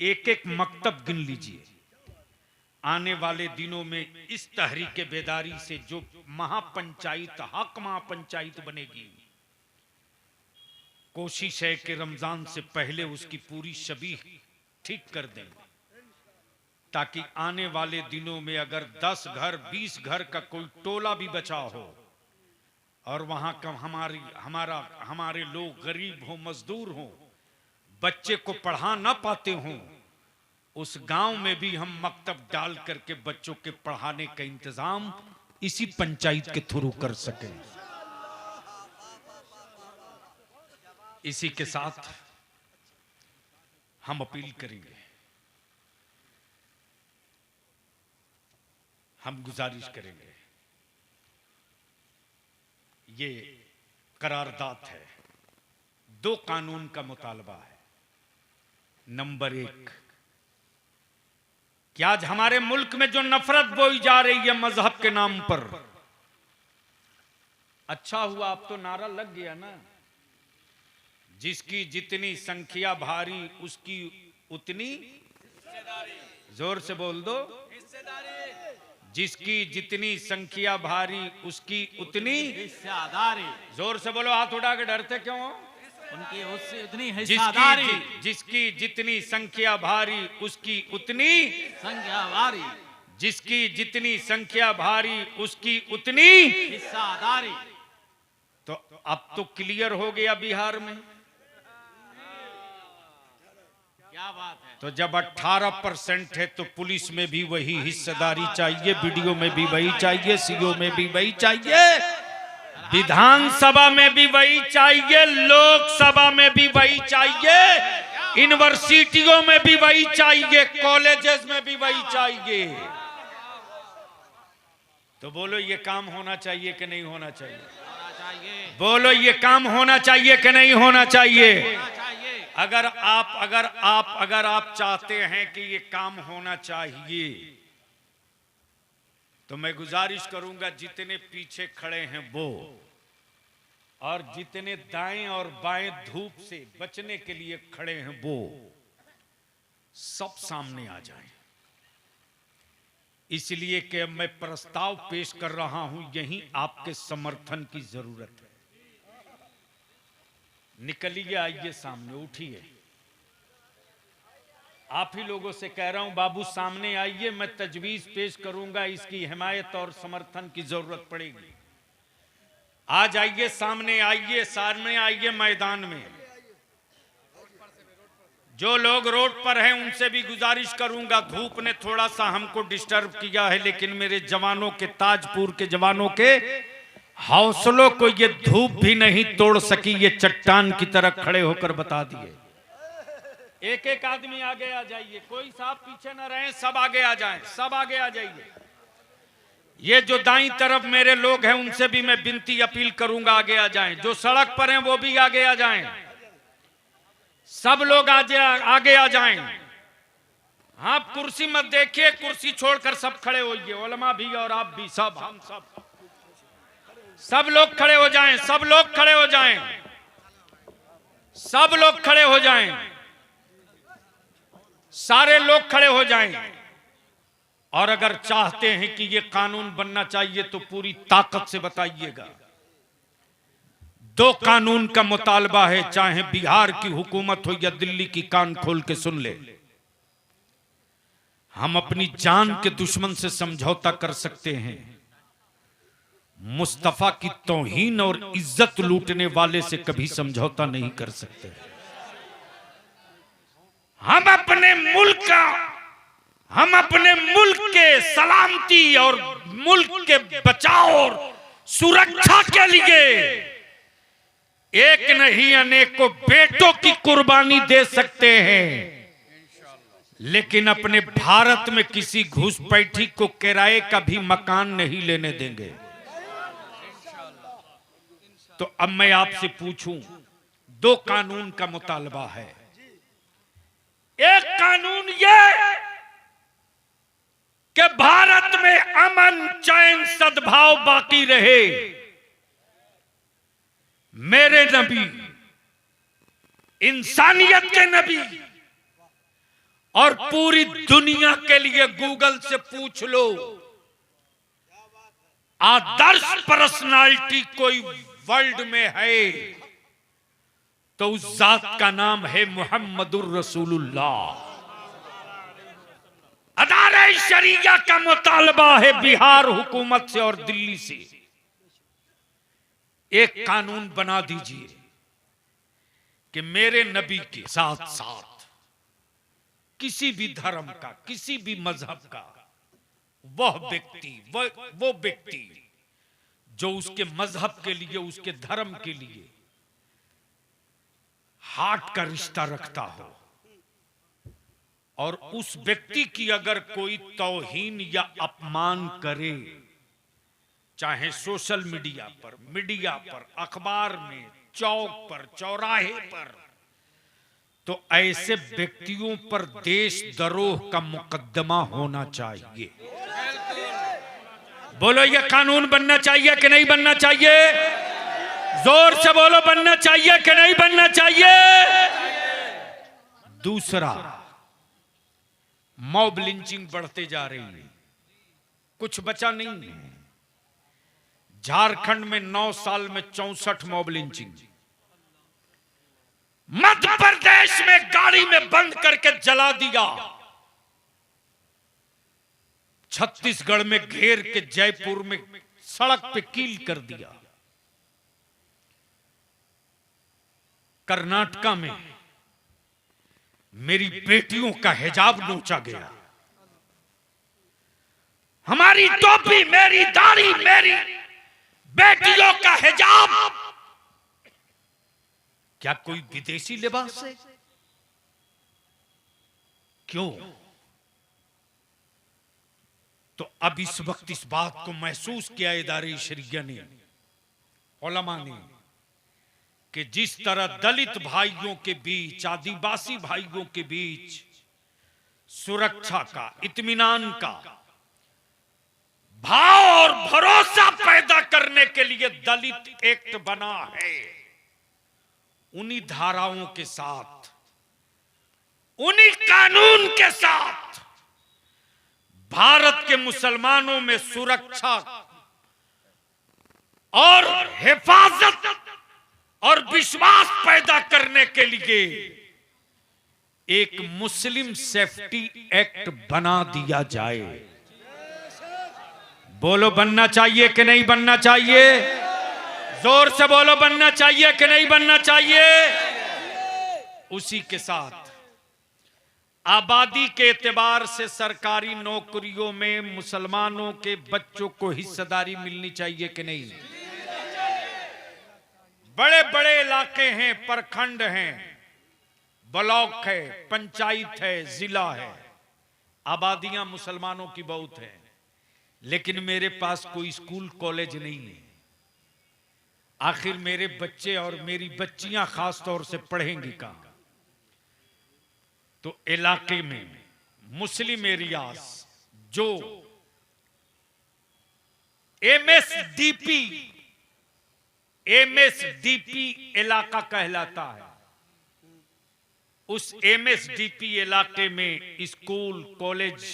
एक एक मकतब गिन लीजिए, आने वाले दिनों में इस तहरीक बेदारी से जो महापंचायत, हक महापंचायत बनेगी, कोशिश है कि रमजान से पहले उसकी पूरी शबीह ठीक कर दें, ताकि आने वाले दिनों में अगर 10 घर 20 घर का कोई टोला भी बचा हो और वहां का हमारे लोग गरीब हो, मजदूर हो, बच्चे को पढ़ा ना पाते हों, उस गांव में भी हम मकतब डाल करके बच्चों के पढ़ाने का इंतजाम इसी पंचायत के थ्रू कर सकें। इसी के साथ हम अपील करेंगे, हम गुजारिश करेंगे, ये करारदाद है, 2 कानून का मुतालबा है। नंबर 1 कि आज हमारे मुल्क में जो नफरत बोई जा रही है मजहब के नाम पर, अच्छा हुआ अब तो नारा लग गया ना, जिसकी जितनी संख्या भारी उसकी उतनी जोर से बोल दो, जिसकी जितनी संख्या भारी उसकी उतनी हिस्सेदारी। जोर से बोलो, हाथ उठा के डरते क्यों हो? उनकी उससे उतनी हिस्सेदारी। जिसकी जितनी संख्या भारी उसकी उतनी संख्या भारी, जिसकी जितनी संख्या भारी उसकी उतनी हिस्सेदारी। तो अब तो क्लियर हो गया बिहार में। क्या बात है। तो जब 18% है तो पुलिस में भी वही हिस्सेदारी चाहिए, वीडियो में भी वही चाहिए, सीओ में भी वही चाहिए, विधानसभा में भी वही चाहिए, लोकसभा में भी वही चाहिए, यूनिवर्सिटियों में भी वही चाहिए, कॉलेजेस में भी वही चाहिए। तो बोलो ये काम होना चाहिए कि नहीं होना चाहिए? बोलो ये काम होना चाहिए कि नहीं होना चाहिए? अगर आप चाहते हैं कि ये काम होना चाहिए तो मैं गुजारिश करूंगा जितने पीछे खड़े हैं वो, और जितने दाएं और बाएं धूप से बचने के लिए खड़े हैं वो, सब सामने आ जाएं। इसलिए कि मैं प्रस्ताव पेश कर रहा हूं, यहीं आपके समर्थन की जरूरत है। निकलिए, आइए सामने, उठिए। आप ही लोगों से कह रहा हूं, बाबू सामने आइए, मैं तजवीज पेश करूंगा, इसकी हिमायत और समर्थन की जरूरत पड़ेगी। आ जाइए, सामने आइए मैदान में। जो लोग रोड पर हैं उनसे भी गुजारिश करूंगा, धूप ने थोड़ा सा हमको डिस्टर्ब किया है, लेकिन मेरे जवानों के, ताजपुर के जवानों के हौसलों को ये धूप भी नहीं तोड़ सकी, ये चट्टान की तरह खड़े होकर बता दिए। एक एक आदमी आगे आ जाइए, कोई साहब पीछे न रहे, सब आगे आ जाएं, सब आगे आ जाइए। ये जो दाईं तरफ मेरे लोग हैं उनसे भी मैं विनती अपील करूंगा, आगे आ जाएं। जो सड़क पर हैं वो भी आगे आ जाएं, सब लोग आगे आ जाएं। आप कुर्सी मत देखिए, कुर्सी छोड़कर सब खड़े होइए, उलमा भी और आप भी, सब, हम सब लोग खड़े हो जाएं, सब लोग खड़े हो जाएं, सब लोग खड़े हो जाएं, सारे लोग खड़े हो जाएं। और अगर चाहते हैं कि ये कानून बनना चाहिए तो पूरी ताकत से बताइएगा। 2 कानून का मुतालबा है, चाहे बिहार की हुकूमत हो या दिल्ली की, कान खोल के सुन ले। हम अपनी जान के दुश्मन से समझौता कर सकते हैं, मुस्तफा की तौहीन और इज्जत लूटने वाले से कभी समझौता नहीं कर सकते। हम अपने मुल्क के सलामती और मुल्क के बचाव और सुरक्षा के लिए एक नहीं अनेकों बेटों की कुर्बानी दे सकते हैं, लेकिन अपने भारत में किसी घुसपैठी को किराए का भी मकान नहीं लेने देंगे। तो अब मैं आपसे पूछूं, 2 कानून का मुतालबा है। एक कानून ये कि भारत में अमन, चैन, सद्भाव बाकी रहे। मेरे नबी, इंसानियत के नबी और पूरी दुनिया के लिए गूगल से पूछ लो, आदर्श पर्सनालिटी कोई वर्ल्ड में है तो उस जात का नाम है मुहम्मदुर रसूलुल्लाह। अदारे शरिया का मुतालबा है बिहार हुकूमत से और दिल्ली से, एक कानून बना दीजिए कि मेरे नबी के साथ साथ किसी भी धर्म का, किसी भी मजहब का वो व्यक्ति जो उसके मजहब के लिए, उसके धर्म के लिए हार्ट का रिश्ता रखता हो और उस व्यक्ति की अगर कोई तौहीन या अपमान करे, चाहे सोशल मीडिया पर, अखबार में, चौक पर, चौराहे पर, तो ऐसे व्यक्तियों पर देशद्रोह का मुकदमा होना चाहिए। बोलो ये कानून बनना चाहिए कि नहीं बनना चाहिए? जोर से बोलो, बनना चाहिए कि नहीं बनना चाहिए? दूसरा, मॉब लिंचिंग बढ़ते जा रही है, कुछ बचा नहीं है। झारखंड में 9 साल में 64 मॉब लिंचिंग, मध्य प्रदेश में गाड़ी में बंद करके जला दिया, छत्तीसगढ़ में घेर के जयपुर में सड़क पे कील कर दिया, कर्नाटका में मेरी बेटियों का हिजाब नोचा गया, हमारी टोपी, मेरी दाढ़ी, मेरी बेटियों का हिजाब क्या कोई विदेशी लिबास है? क्यों? तो अब इस वक्त इस बात को महसूस किया इदारे शरिया ने, उलमा ने, कि जिस तरह दलित भाइयों के बीच, आदिवासी भाइयों के बीच सुरक्षा का, इत्मीनान का भाव और भरोसा पैदा करने के लिए दलित एक्ट बना है, उन्हीं धाराओं के साथ, उन्हीं कानून के साथ भारत के मुसलमानों में सुरक्षा और हिफाजत और विश्वास पैदा करने के लिए एक मुस्लिम सेफ्टी एक्ट बना दिया जाए। बोलो बनना चाहिए कि नहीं बनना चाहिए? जोर से बोलो, बनना चाहिए कि नहीं बनना चाहिए? उसी के साथ आबादी के एतबार से सरकारी नौकरियों में मुसलमानों के बच्चों को हिस्सेदारी मिलनी चाहिए कि नहीं? बड़े बड़े इलाके हैं, प्रखंड हैं, ब्लॉक है, पंचायत है, जिला है, आबादियां मुसलमानों की बहुत है, लेकिन मेरे पास कोई स्कूल कॉलेज नहीं है। आखिर मेरे बच्चे और मेरी बच्चियां खास तौर से पढ़ेंगी कहां? तो इलाके में मुस्लिम एरियाज जो एमएसडीपी इलाका कहलाता है, उस एमएसडीपी इलाके में स्कूल कॉलेज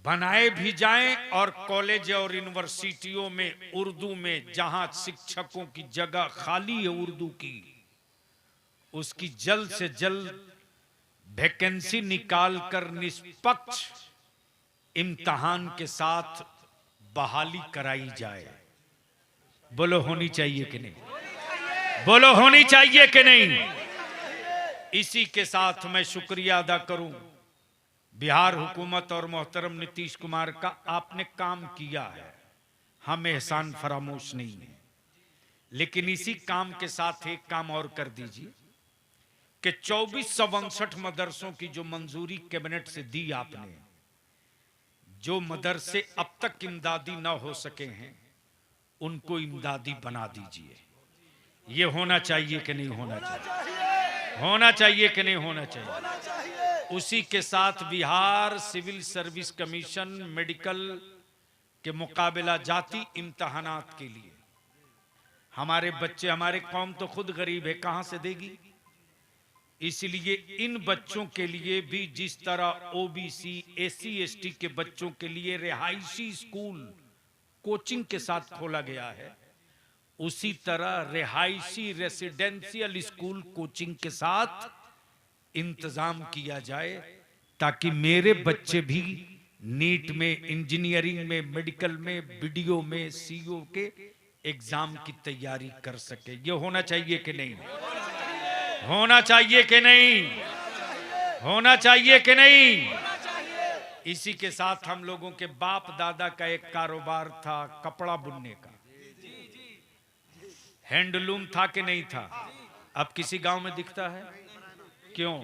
बनाए भी जाएं और कॉलेज और यूनिवर्सिटियों में उर्दू में जहां शिक्षकों की जगह खाली है उर्दू की, उसकी जल्द से जल्द वैकेंसी निकालकर निष्पक्ष इम्तिहान के साथ बहाली कराई जाए। बोलो होनी चाहिए कि नहीं? बोलो होनी चाहिए कि नहीं? इसी के साथ मैं शुक्रिया अदा करूं बिहार हुकूमत और मोहतरम नीतीश कुमार का। आपने काम किया है, हम एहसान फरामोश नहीं है, लेकिन इसी काम के साथ एक काम और कर दीजिए कि 2459 मदरसों की जो मंजूरी कैबिनेट से दी आपने, जो मदरसे अब तक इमदादी ना हो सके हैं उनको इमदादी बना दीजिए। ये होना चाहिए कि नहीं होना चाहिए? होना चाहिए कि नहीं होना चाहिए? उसी के साथ Bihar civil service commission medical के मुकाबला जाती इम्तहानात के लिए हमारे बच्चे, हमारे कौम तो खुद गरीब है, कहां से देगी? इसलिए इन बच्चों के लिए भी जिस तरह ओबीसी एससी एसटी के बच्चों के लिए रिहायशी स्कूल कोचिंग के साथ खोला गया है, उसी तरह रिहायशी रेसिडेंशियल स्कूल कोचिंग के साथ इंतजाम किया जाए, ताकि मेरे बच्चे भी नीट में, इंजीनियरिंग में, मेडिकल में, बीडीओ में, सीओ के एग्जाम की तैयारी कर सके। ये होना चाहिए कि नहीं? होना चाहिए कि नहीं? होना चाहिए कि नहीं? इसी के साथ हम लोगों के बाप दादा का एक कारोबार था कपड़ा बुनने का, हैंडलूम था कि नहीं था? अब किसी गांव में दिखता है? क्यों?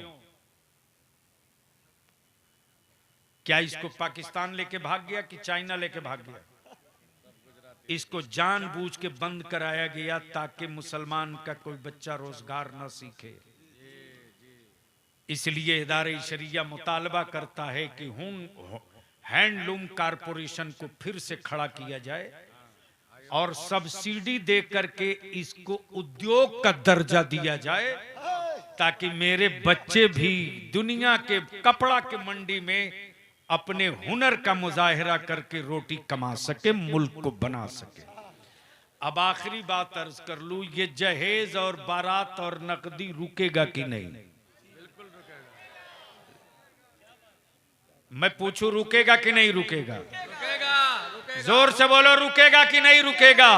क्या इसको पाकिस्तान लेके भाग गया कि चाइना लेके भाग गया? इसको जानबूझ के बंद कराया गया ताकि मुसलमान का कोई बच्चा रोजगार न सीखे। इसलिए इदारे शरिया मुतालबा करता है कि हैंडलूम कारपोरेशन को फिर से खड़ा किया जाए और सब्सिडी दे करके इसको उद्योग का दर्जा दिया जाए, ताकि मेरे बच्चे भी दुनिया के कपड़ा के मंडी में अपने हुनर का मुजाहिरा करके रोटी कमा सके, मुल्क को बना सके। अब आखिरी बात अर्ज कर लूं, ये जहेज और बारात और नकदी रुकेगा कि नहीं? मैं पूछूं, रुकेगा कि नहीं रुकेगा? जोर से बोलो, रुकेगा कि नहीं रुकेगा?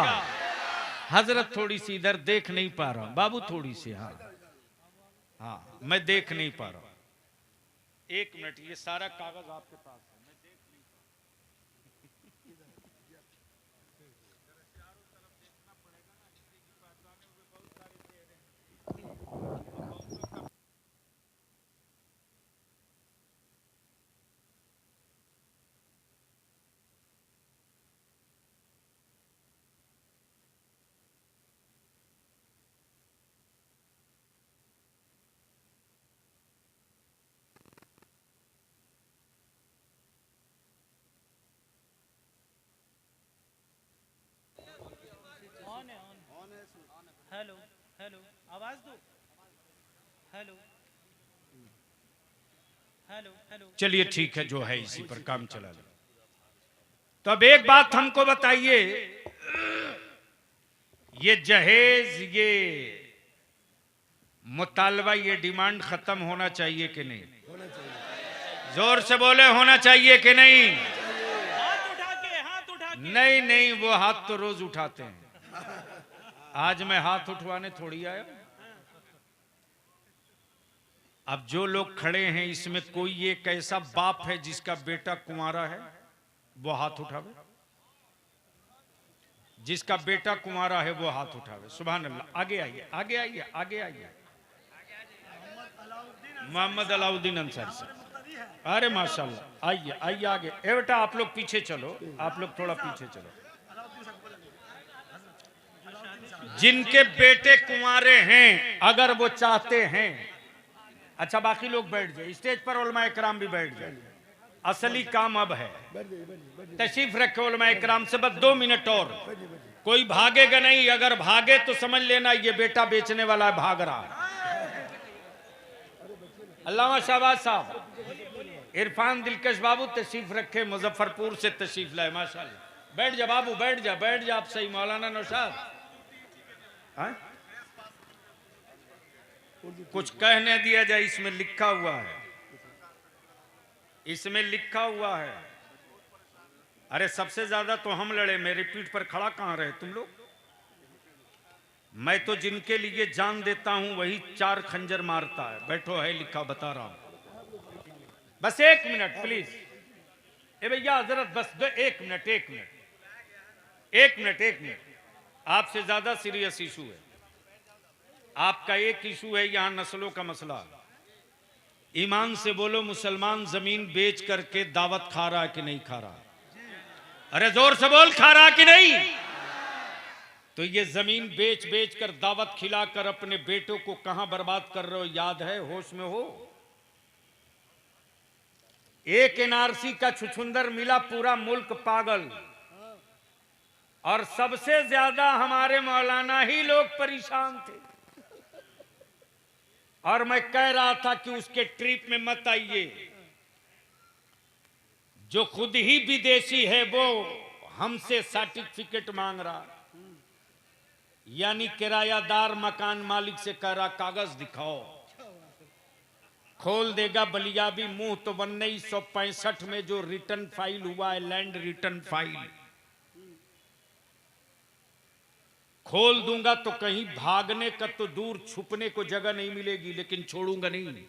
हजरत थोड़ी सी इधर देख नहीं पा रहा हूं, बाबू थोड़ी सी, हाँ मैं देख नहीं पा रहा हूं। एक मिनट, ये सारा कागज आपके पास है, मैं देख नहीं पा हेलो हेलो, आवाज दो। Hello hello hello. चलिए ठीक है, जो है इसी पर काम चला लो। तो अब एक बात हमको बताइए, ये जहेज, ये मुतालबा, ये डिमांड खत्म होना चाहिए कि नहीं? जोर से बोले, होना चाहिए कि नहीं? हाथ उठा के नहीं नहीं, वो हाथ तो रोज उठाते हैं, आज मैं हाथ उठवाने थोड़ी आया। अब जो लोग खड़े हैं, इसमें कोई एक ऐसा बाप है जिसका बेटा कुंवारा है, वो हाथ उठावे। जिसका बेटा कुंवारा है वो हाथ उठावे। सुभान अल्लाह। आगे आइए, आगे आइए, आगे आइए। मोहम्मद अलाउद्दीन अंसारी साहब, अरे माशाल्लाह, आइए आइए आगे। ए बेटा, आप लोग पीछे चलो, आप लोग थोड़ा पीछे चलो। जिनके बेटे कुंवारे हैं, अगर वो चाहते हैं, अच्छा बाकी लोग बैठ जाए, स्टेज पर उलमा इकराम भी बैठ जाए, असली काम अब है। तशरीफ रखे उलमा इकराम से, बस 2 मिनट और, कोई भागेगा नहीं। अगर भागे तो समझ लेना ये बेटा बेचने वाला भाग रहा है। अल्लामा शहबाज साहब, इरफान दिलकश बाबू तशरीफ रखे, मुजफ्फरपुर से तशरीफ लाए, माशाल्लाह। बैठ जा बाबू, बैठ जा, बैठ जा आप सही। मौलाना नौशाद, कुछ कहने दिया जाए, इसमें लिखा हुआ है, इसमें लिखा हुआ है। अरे सबसे ज्यादा तो हम लड़े, मेरी पीठ पर खड़ा कहां रहे तुम लोग? मैं तो जिनके लिए जान देता हूं वही 4 खंजर मारता है। बैठो, है लिखा, बता रहा हूं। बस 1 मिनट प्लीज। ए भैया हजरत, बस 1 मिनट, 1 मिनट, 1 मिनट, 1 मिनट। आपसे ज्यादा सीरियस इशू है। आपका एक इशू है यहां नस्लों का मसला। ईमान से बोलो, मुसलमान जमीन बेच करके दावत खा रहा है कि नहीं खा रहा? अरे जोर से बोल, खा रहा कि नहीं? तो ये जमीन बेच बेच कर, दावत खिलाकर अपने बेटों को कहां बर्बाद कर रहे हो? याद है? होश में हो? एक एनआरसी का छुछुंदर मिला, पूरा मुल्क पागल। और सबसे ज्यादा हमारे मौलाना ही लोग परेशान थे। और मैं कह रहा था कि उसके ट्रिप में मत आइए। जो खुद ही विदेशी है वो हमसे सर्टिफिकेट मांग रहा, यानी किरायादार मकान मालिक से कह रहा कागज दिखाओ। खोल देगा बलियाबी मुंह तो 1965 में जो रिटर्न फाइल हुआ है, लैंड रिटर्न फाइल, खोल दूंगा तो कहीं भागने का तो दूर, छुपने को जगह नहीं मिलेगी, लेकिन छोड़ूंगा नहीं।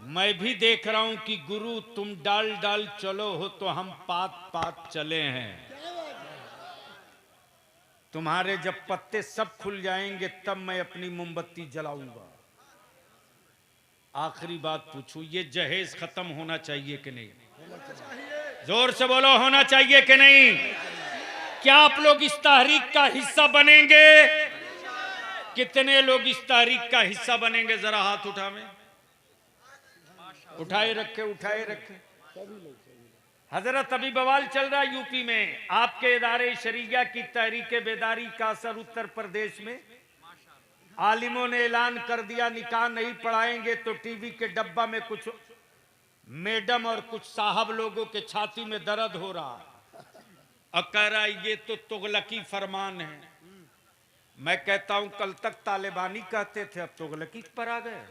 मैं भी देख रहा हूं कि गुरु तुम डाल डाल चलो हो तो हम पात पात चले हैं। तुम्हारे जब पत्ते सब खुल जाएंगे तब मैं अपनी मोमबत्ती जलाऊंगा। आखिरी बात पूछूं, ये जहेज खत्म होना चाहिए कि नहीं? जोर से बोलो, होना चाहिए कि नहीं? क्या आप लोग इस तहरीक का हिस्सा बनेंगे? कितने लोग इस तहरीक का हिस्सा बनेंगे? जरा हाथ उठावे, उठाए रखे, उठाए रखे। हजरत अभी बवाल चल रहा है यूपी में, आपके इदारे शरीया की तहरीक बेदारी का असर उत्तर प्रदेश में। आलिमों ने ऐलान कर दिया निकाह नहीं पढ़ाएंगे तो टीवी के डब्बा में कुछ मैडम और कुछ साहब लोगों के छाती में दर्द हो रहा और कह रहा ये तो तुगलकी फरमान है। मैं कहता हूं कल तक तालिबानी कहते थे, अब तुगलकी पर आ गए।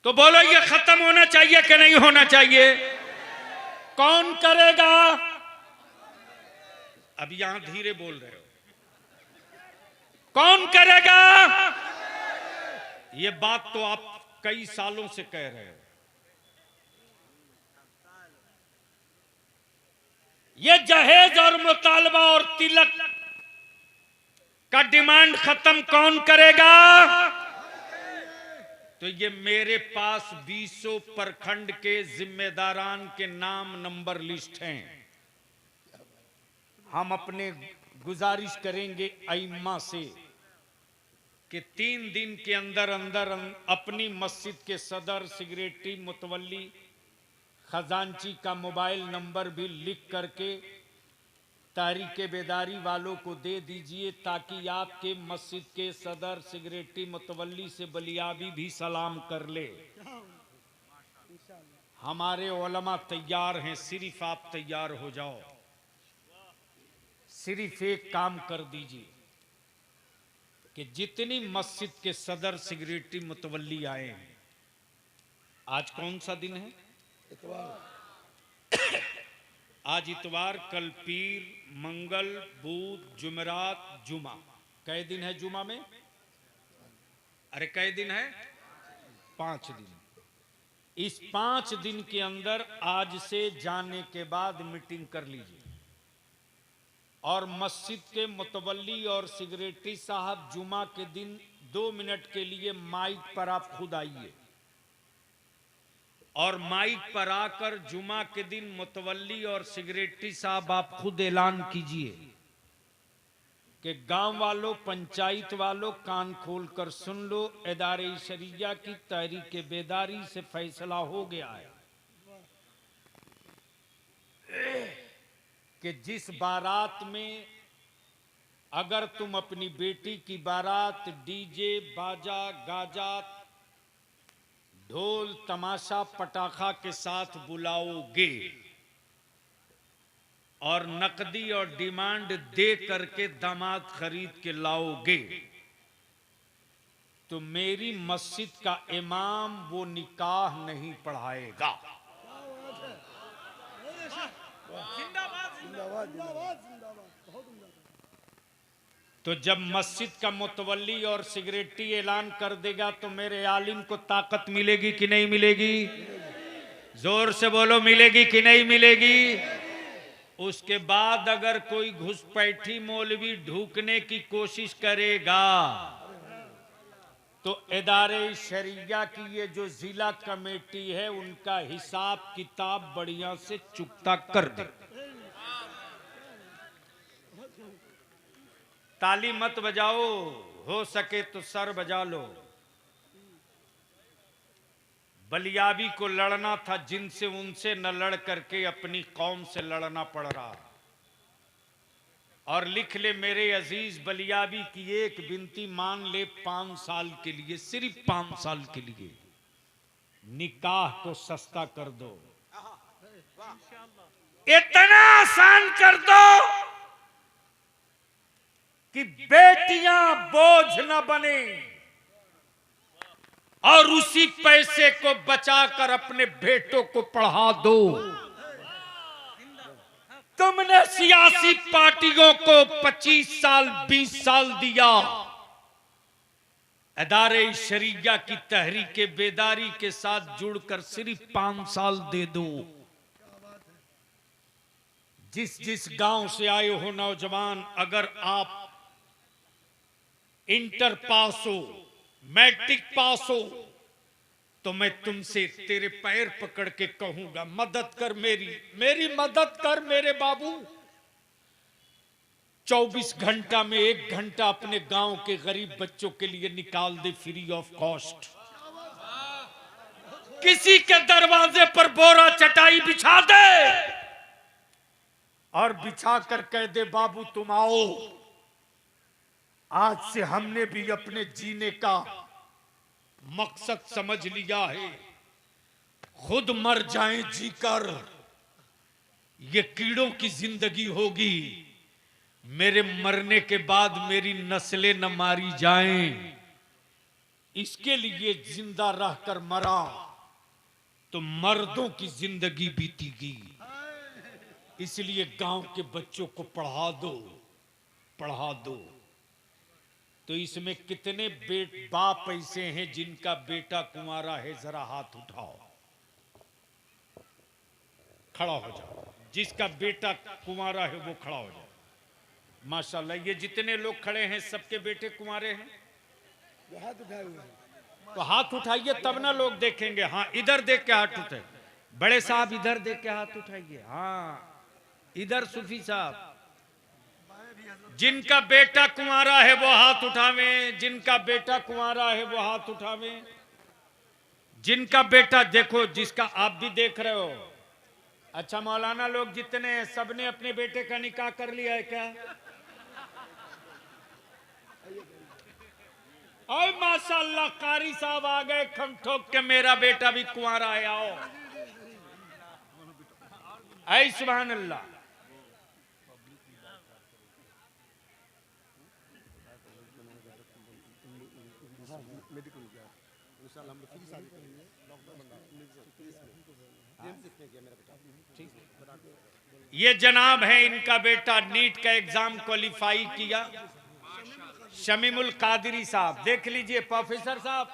तो बोलो ये खत्म होना चाहिए कि नहीं होना चाहिए? कौन करेगा? अब यहां धीरे बोल रहे हो, कौन करेगा? ये बात तो आप कई सालों से कह रहे हो। ये जहेज और मुतालबा और तिलक का डिमांड खत्म कौन करेगा? तो ये मेरे पास 20 प्रखंड के जिम्मेदारान के नाम नंबर लिस्ट हैं। हम अपने गुजारिश करेंगे अइम्मा से कि 3 दिन के अंदर अंदर अपनी मस्जिद के सदर, सिगरेटी, मुतवल्ली, खजांची का मोबाइल नंबर भी लिख करके तहरीक बेदारी वालों को दे दीजिए, ताकि आपके मस्जिद के सदर, सिगरेटी, मुतवल्ली से बलियाबी भी सलाम कर ले। हमारे उलमा तैयार हैं, सिर्फ आप तैयार हो जाओ। सिर्फ एक काम कर दीजिए कि जितनी मस्जिद के सदर, सिगरेटी, मुतवल्ली आए हैं, आज कौन सा दिन है? आज इतवार, कल पीर, मंगल, बुध, जुमेरात, जुमा। कै दिन है जुमा में? अरे कै दिन है? 5 दिन। इस 5 दिन के अंदर आज से जाने के बाद मीटिंग कर लीजिए और मस्जिद के मुतवल्ली और सिगरेटी साहब जुमा के दिन 2 मिनट के लिए माइक पर आप खुद आइए और माइक पर आकर जुमा के दिन मुतवल्ली और सिगरेटी साहब आप खुद ऐलान कीजिए कि गांव वालों, पंचायत वालों, कान खोलकर सुन लो, इदारे शरिया की तहरीक बेदारी से फैसला हो गया है कि जिस बारात में अगर तुम अपनी बेटी की बारात डीजे, बाजा, गाजा, ढोल, तमाशा, पटाखा के साथ बुलाओगे और नकदी और डिमांड दे करके दामाद खरीद के लाओगे, तो मेरी मस्जिद का इमाम वो निकाह नहीं पढ़ाएगा। तो जब मस्जिद का मुतवल्ली और सिगरेटी ऐलान कर देगा तो मेरे आलिम को ताकत मिलेगी कि नहीं मिलेगी? जोर से बोलो, मिलेगी कि नहीं मिलेगी? उसके बाद अगर कोई घुसपैठी मौलवी ढूकने की कोशिश करेगा तो इदारे शरिया की ये जो जिला कमेटी है उनका हिसाब किताब बढ़िया से चुकता कर दे। ताली मत बजाओ, हो सके तो सर बजा लो। बलियाबी को लड़ना था जिनसे, उनसे न लड़ करके अपनी कौम से लड़ना पड़ रहा। और लिख ले मेरे अजीज बलियाबी की एक विनती मान ले, 5 साल के लिए, सिर्फ 5 साल के लिए निकाह को सस्ता कर दो, इतना आसान कर दो कि बेटियां बोझ न बने, और उसी पैसे को बचाकर अपने बेटों को पढ़ा दो। तुमने सियासी पार्टियों को 25 साल 20 साल दिया, अदारे शरिया की तहरीक बेदारी के साथ जुड़कर सिर्फ 5 साल दे दो। जिस जिस गांव से आए हो नौजवान, अगर आप इंटर पास हो, मैट्रिक पास हो, तो मैं तुमसे तेरे पैर पकड़ के कहूंगा, मदद कर, मेरी मदद कर मेरे बाबू। 24 घंटा में 1 घंटा अपने गांव के गरीब बच्चों के लिए निकाल दे, फ्री ऑफ कॉस्ट। किसी के दरवाजे पर बोरा चटाई बिछा दे और बिछा कर कह दे, बाबू तुम आओ, आज से हमने भी अपने जीने का मकसद समझ लिया है, खुद मर जाएं जीकर, ये कीड़ों की जिंदगी होगी, मेरे मरने के बाद मेरी नस्लें न मारी जाएं, इसके लिए जिंदा रहकर मरा तो मर्दों की जिंदगी बीतेगी, इसलिए गांव के बच्चों को पढ़ा दो। तो इसमें कितने बाप ऐसे हैं जिनका बेटा कुंवारा है, जरा हाथ उठाओ, खड़ा हो जाओ। जिसका बेटा कुंवारा है वो खड़ा हो जाए। माशाल्लाह, ये जितने लोग खड़े हैं सबके बेटे कुंवारे हैं, तो हाथ उठाइए तब ना लोग देखेंगे। हाँ, इधर देख के हाथ उठाइए, बड़े साहब इधर देख के हाथ उठाइए। हाँ, इधर सूफी साहब, जिनका बेटा कुंवारा है वो हाथ उठावें, जिनका बेटा कुंवारा है वो हाथ उठावें, जिनका बेटा, देखो जिसका आप भी देख रहे हो। अच्छा मौलाना लोग जितने हैं सबने अपने बेटे का निकाह कर लिया है क्या? और माशाल्लाह कारी साहब आ गए खम ठोक के, मेरा बेटा भी कुंवारा है, आओ। ऐ सुभान अल्लाह। ये जनाब है, इनका बेटा नीट का एग्जाम क्वालिफाई किया, शमीमुल कादरी साहब, देख लीजिए। प्रोफेसर साहब,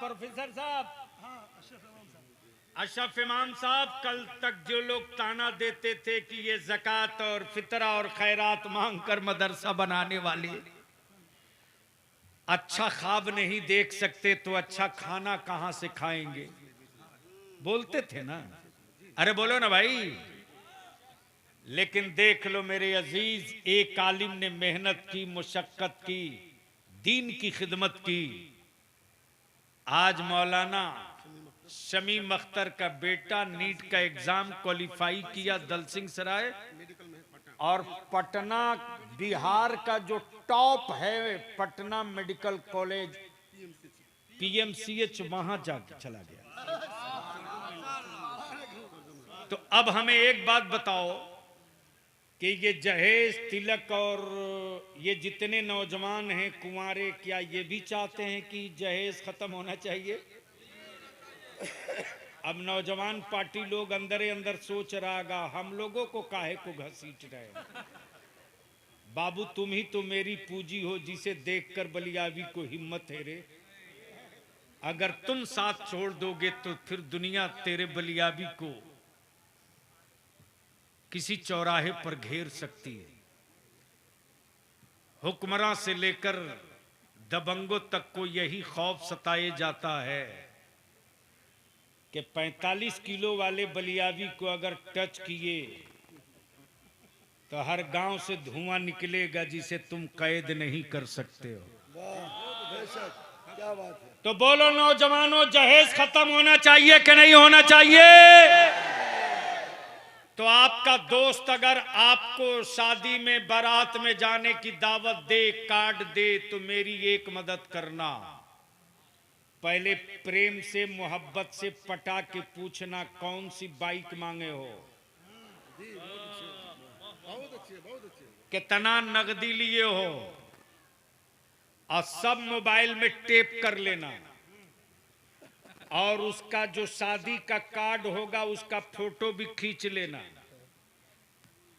अशरफ इमाम साहब, कल तक जो लोग ताना देते थे कि ये ज़कात और फितरा और खैरात मांगकर मदरसा बनाने वाले अच्छा ख्वाब नहीं देख सकते, तो अच्छा खाना कहां से खाएंगे, बोलते थे ना। अरे बोलो ना भाई। लेकिन देख लो मेरे अजीज, एक आलिम ने मेहनत की, मुशक्कत की, दीन की खिदमत की। आज मौलाना शमीम अख्तर का बेटा नीट का एग्जाम क्वालिफाई किया दलसिंह सराय, और पटना बिहार का जो टॉप है पटना मेडिकल कॉलेज PMCH, वहां जाके चला गया। तो अब हमें एक बात बताओ कि ये जहेज, तिलक और ये जितने नौजवान हैं कुंवारे, क्या ये भी चाहते हैं कि जहेज खत्म होना चाहिए? अब नौजवान पार्टी लोग अंदर अंदर सोच रहा, हम लोगों को काहे को घसीट रहे। बाबू तुम ही तो मेरी पूंजी हो, जिसे देखकर बलियाबी को हिम्मत है रे। अगर तुम साथ छोड़ दोगे तो फिर दुनिया तेरे बलियाबी को किसी चौराहे पर घेर सकती है। हुक्मरान से लेकर दबंगों तक को यही खौफ सताए जाता है कि 45 किलो वाले बलियाबी को अगर टच किए तो हर गांव से धुआं निकलेगा जिसे तुम कैद नहीं कर सकते हो। क्या बात है। तो बोलो नौजवानों, जहेज खत्म होना चाहिए कि नहीं होना चाहिए? तो आपका दोस्त अगर आपको शादी में बारात में जाने की दावत दे, कार्ड दे, तो मेरी एक मदद करना, पहले प्रेम से मोहब्बत से पटा के पूछना कौन सी बाइक मांगे हो, कितना नगदी लिए हो, और सब मोबाइल में टेप कर लेना, और उसका जो शादी का कार्ड होगा उसका फोटो भी खींच लेना,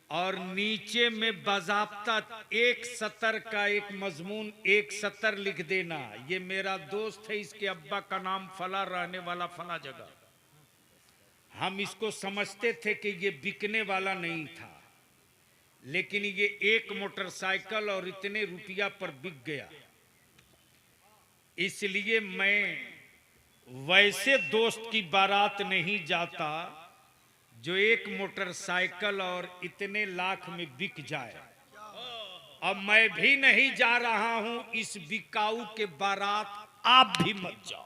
और नीचे में बाज़ाब्ता एक सतर का एक मजमून एक सतर लिख देना, ये मेरा दोस्त है, इसके अब्बा का नाम फला, रहने वाला फला जगह। हम इसको समझते थे कि ये बिकने वाला नहीं था, लेकिन ये एक मोटरसाइकिल और इतने रुपया पर बिक गया। इसलिए मैं वैसे दोस्त की बारात नहीं जाता जो एक मोटरसाइकिल और इतने लाख में बिक जाए। अब मैं भी नहीं जा रहा हूं इस बिकाऊ के बारात, आप भी मत जाओ।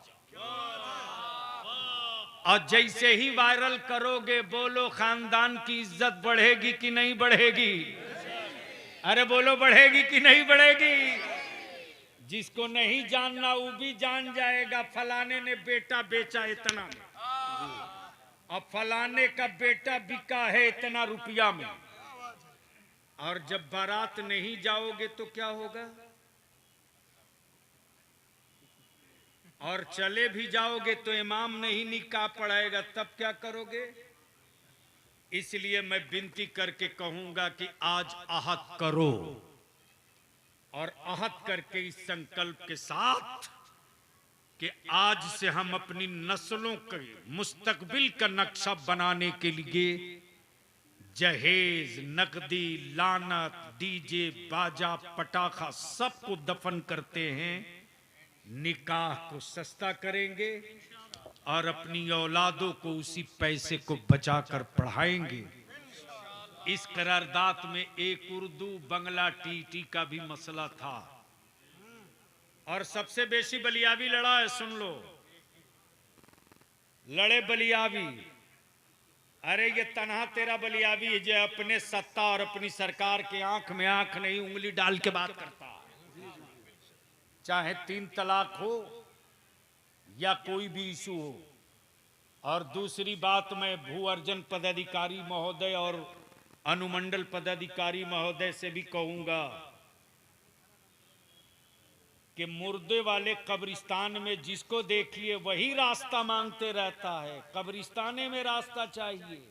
और जैसे ही वायरल करोगे, बोलो खानदान की इज्जत बढ़ेगी कि नहीं बढ़ेगी? अरे बोलो, बढ़ेगी कि नहीं बढ़ेगी? जिसको नहीं जानना वो भी जान जाएगा, फलाने ने बेटा बेचा इतना में, और फलाने का बेटा बिका है इतना रुपया में। और जब बारात नहीं जाओगे तो क्या होगा? और चले भी जाओगे तो इमाम नहीं निकाह पढ़ाएगा, तब क्या करोगे? इसलिए मैं विनती करके कहूंगा कि आज अहद करो, और अहद करके इस संकल्प के साथ कि आज से हम अपनी नस्लों के मुस्तकबिल का नक्शा बनाने के लिए जहेज, नकदी, लानत, डीजे, बाजा, पटाखा सबको दफन करते हैं, निकाह को सस्ता करेंगे और अपनी औलादों को उसी पैसे को बचाकर पढ़ाएंगे। इस करारदाद में एक उर्दू बंगला टीटी का भी मसला था, और सबसे बेसी बलियावी लड़ा है, सुन लो, लड़े बलियावी। अरे ये तनहा तेरा बलियावी है जो अपने सत्ता और अपनी सरकार के आंख में आंख नहीं उंगली डाल के बात करता, चाहे 3 तलाक हो या कोई भी इशू हो। और दूसरी बात, मैं भू अर्जन पदाधिकारी महोदय और अनुमंडल पदाधिकारी महोदय से भी कहूंगा कि मुर्दे वाले कब्रिस्तान में जिसको देखिए वही रास्ता मांगते रहता है, कब्रिस्ताने में रास्ता चाहिए।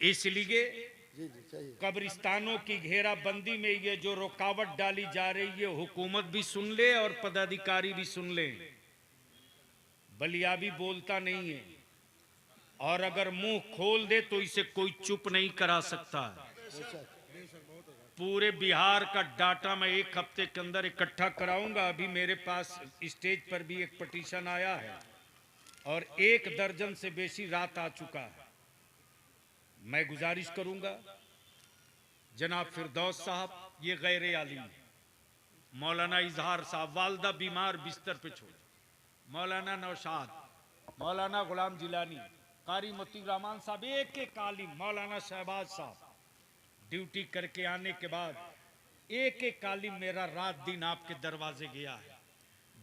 इसलिए कब्रिस्तानों की घेराबंदी में ये जो रुकावट डाली जा रही है, हुकूमत भी सुन ले और पदाधिकारी भी सुन ले। बलियाबी बोलता नहीं है, और अगर मुंह खोल दे तो इसे कोई चुप नहीं करा सकता है। पूरे बिहार का डाटा मैं 1 हफ्ते के अंदर इकट्ठा कराऊंगा। अभी मेरे पास स्टेज पर भी एक पटिशन आया है और 1 दर्जन से बेसी रात आ चुका है। मैं गुजारिश करूंगा जनाब फिरदौस साहब, ये गैर आलिम है, मौलाना इजहार साहब, वालदा बीमार बिस्तर पे छोड़, मौलाना नौशाद, मौलाना गुलाम जिलानी, कारी मोती रहमान साहब, एक आलिम, मौलाना शहबाज साहब, ड्यूटी करके आने के बाद एक आलिम मेरा रात दिन आपके दरवाजे गया है।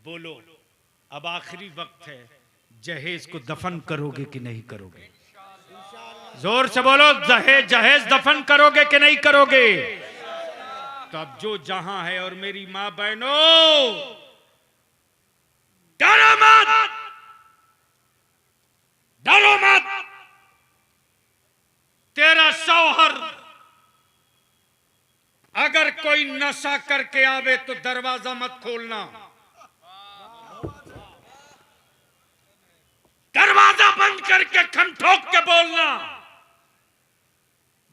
बोलो, अब आखिरी वक्त है, जहेज को दफन करोगे कि नहीं करोगे? जोर से बोलो, जहेज दफन करोगे कि नहीं करोगे? तो अब जो जहां है, और मेरी मां बहनों, डरो मत, डरो मत। तेरा शौहर अगर कोई नशा करके आवे तो दरवाजा मत खोलना, दरवाजा बंद करके खम ठोक के बोलना,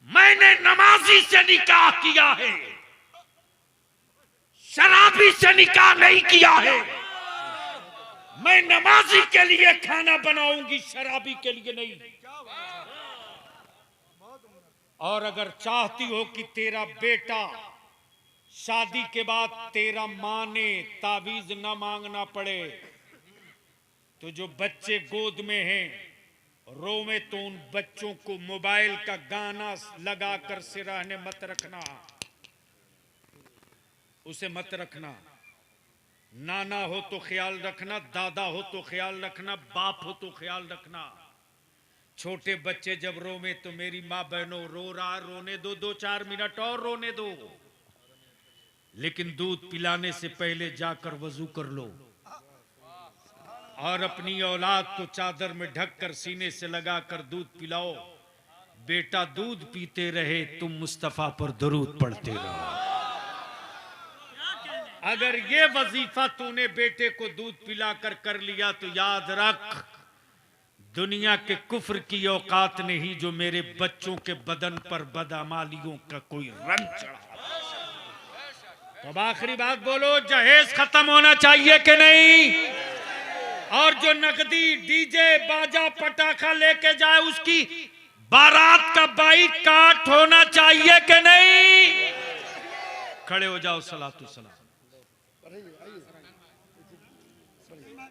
मैंने नमाजी से निकाह किया है, शराबी से निकाह नहीं किया है। मैं नमाजी के लिए खाना बनाऊंगी, शराबी के लिए नहीं। और अगर चाहती हो कि तेरा बेटा शादी के बाद तेरा माने ताबीज न मांगना पड़े, तो जो बच्चे गोद में हैं रोवे तो उन बच्चों को मोबाइल का गाना लगाकर सिरहाने मत रखना, उसे मत रखना। नाना हो तो ख्याल रखना, दादा हो तो ख्याल रखना, बाप हो तो ख्याल रखना। छोटे बच्चे जब रोवे तो मेरी माँ बहनों, रो रहा रोने दो, 2-4 मिनट और रोने दो, लेकिन दूध पिलाने से पहले जाकर वजू कर लो और अपनी औलाद को चादर में ढककर सीने से लगाकर दूध पिलाओ। बेटा दूध पीते रहे, तुम मुस्तफा पर दरूद पढ़ते रहो। अगर ये वजीफा तूने बेटे को दूध पिलाकर कर लिया तो याद रख, दुनिया के कुफ्र की औकात नहीं जो मेरे बच्चों के बदन पर बदअमालियों का कोई रंग चढ़ा। तो अब आखिरी बात बोलो, जहेज खत्म होना चाहिए कि नहीं? और जो नकदी डीजे बाजा पटाखा लेके जाए उसकी बारात का बाइकाट होना चाहिए कि नहीं? खड़े हो जाओ, सलातु सलाम।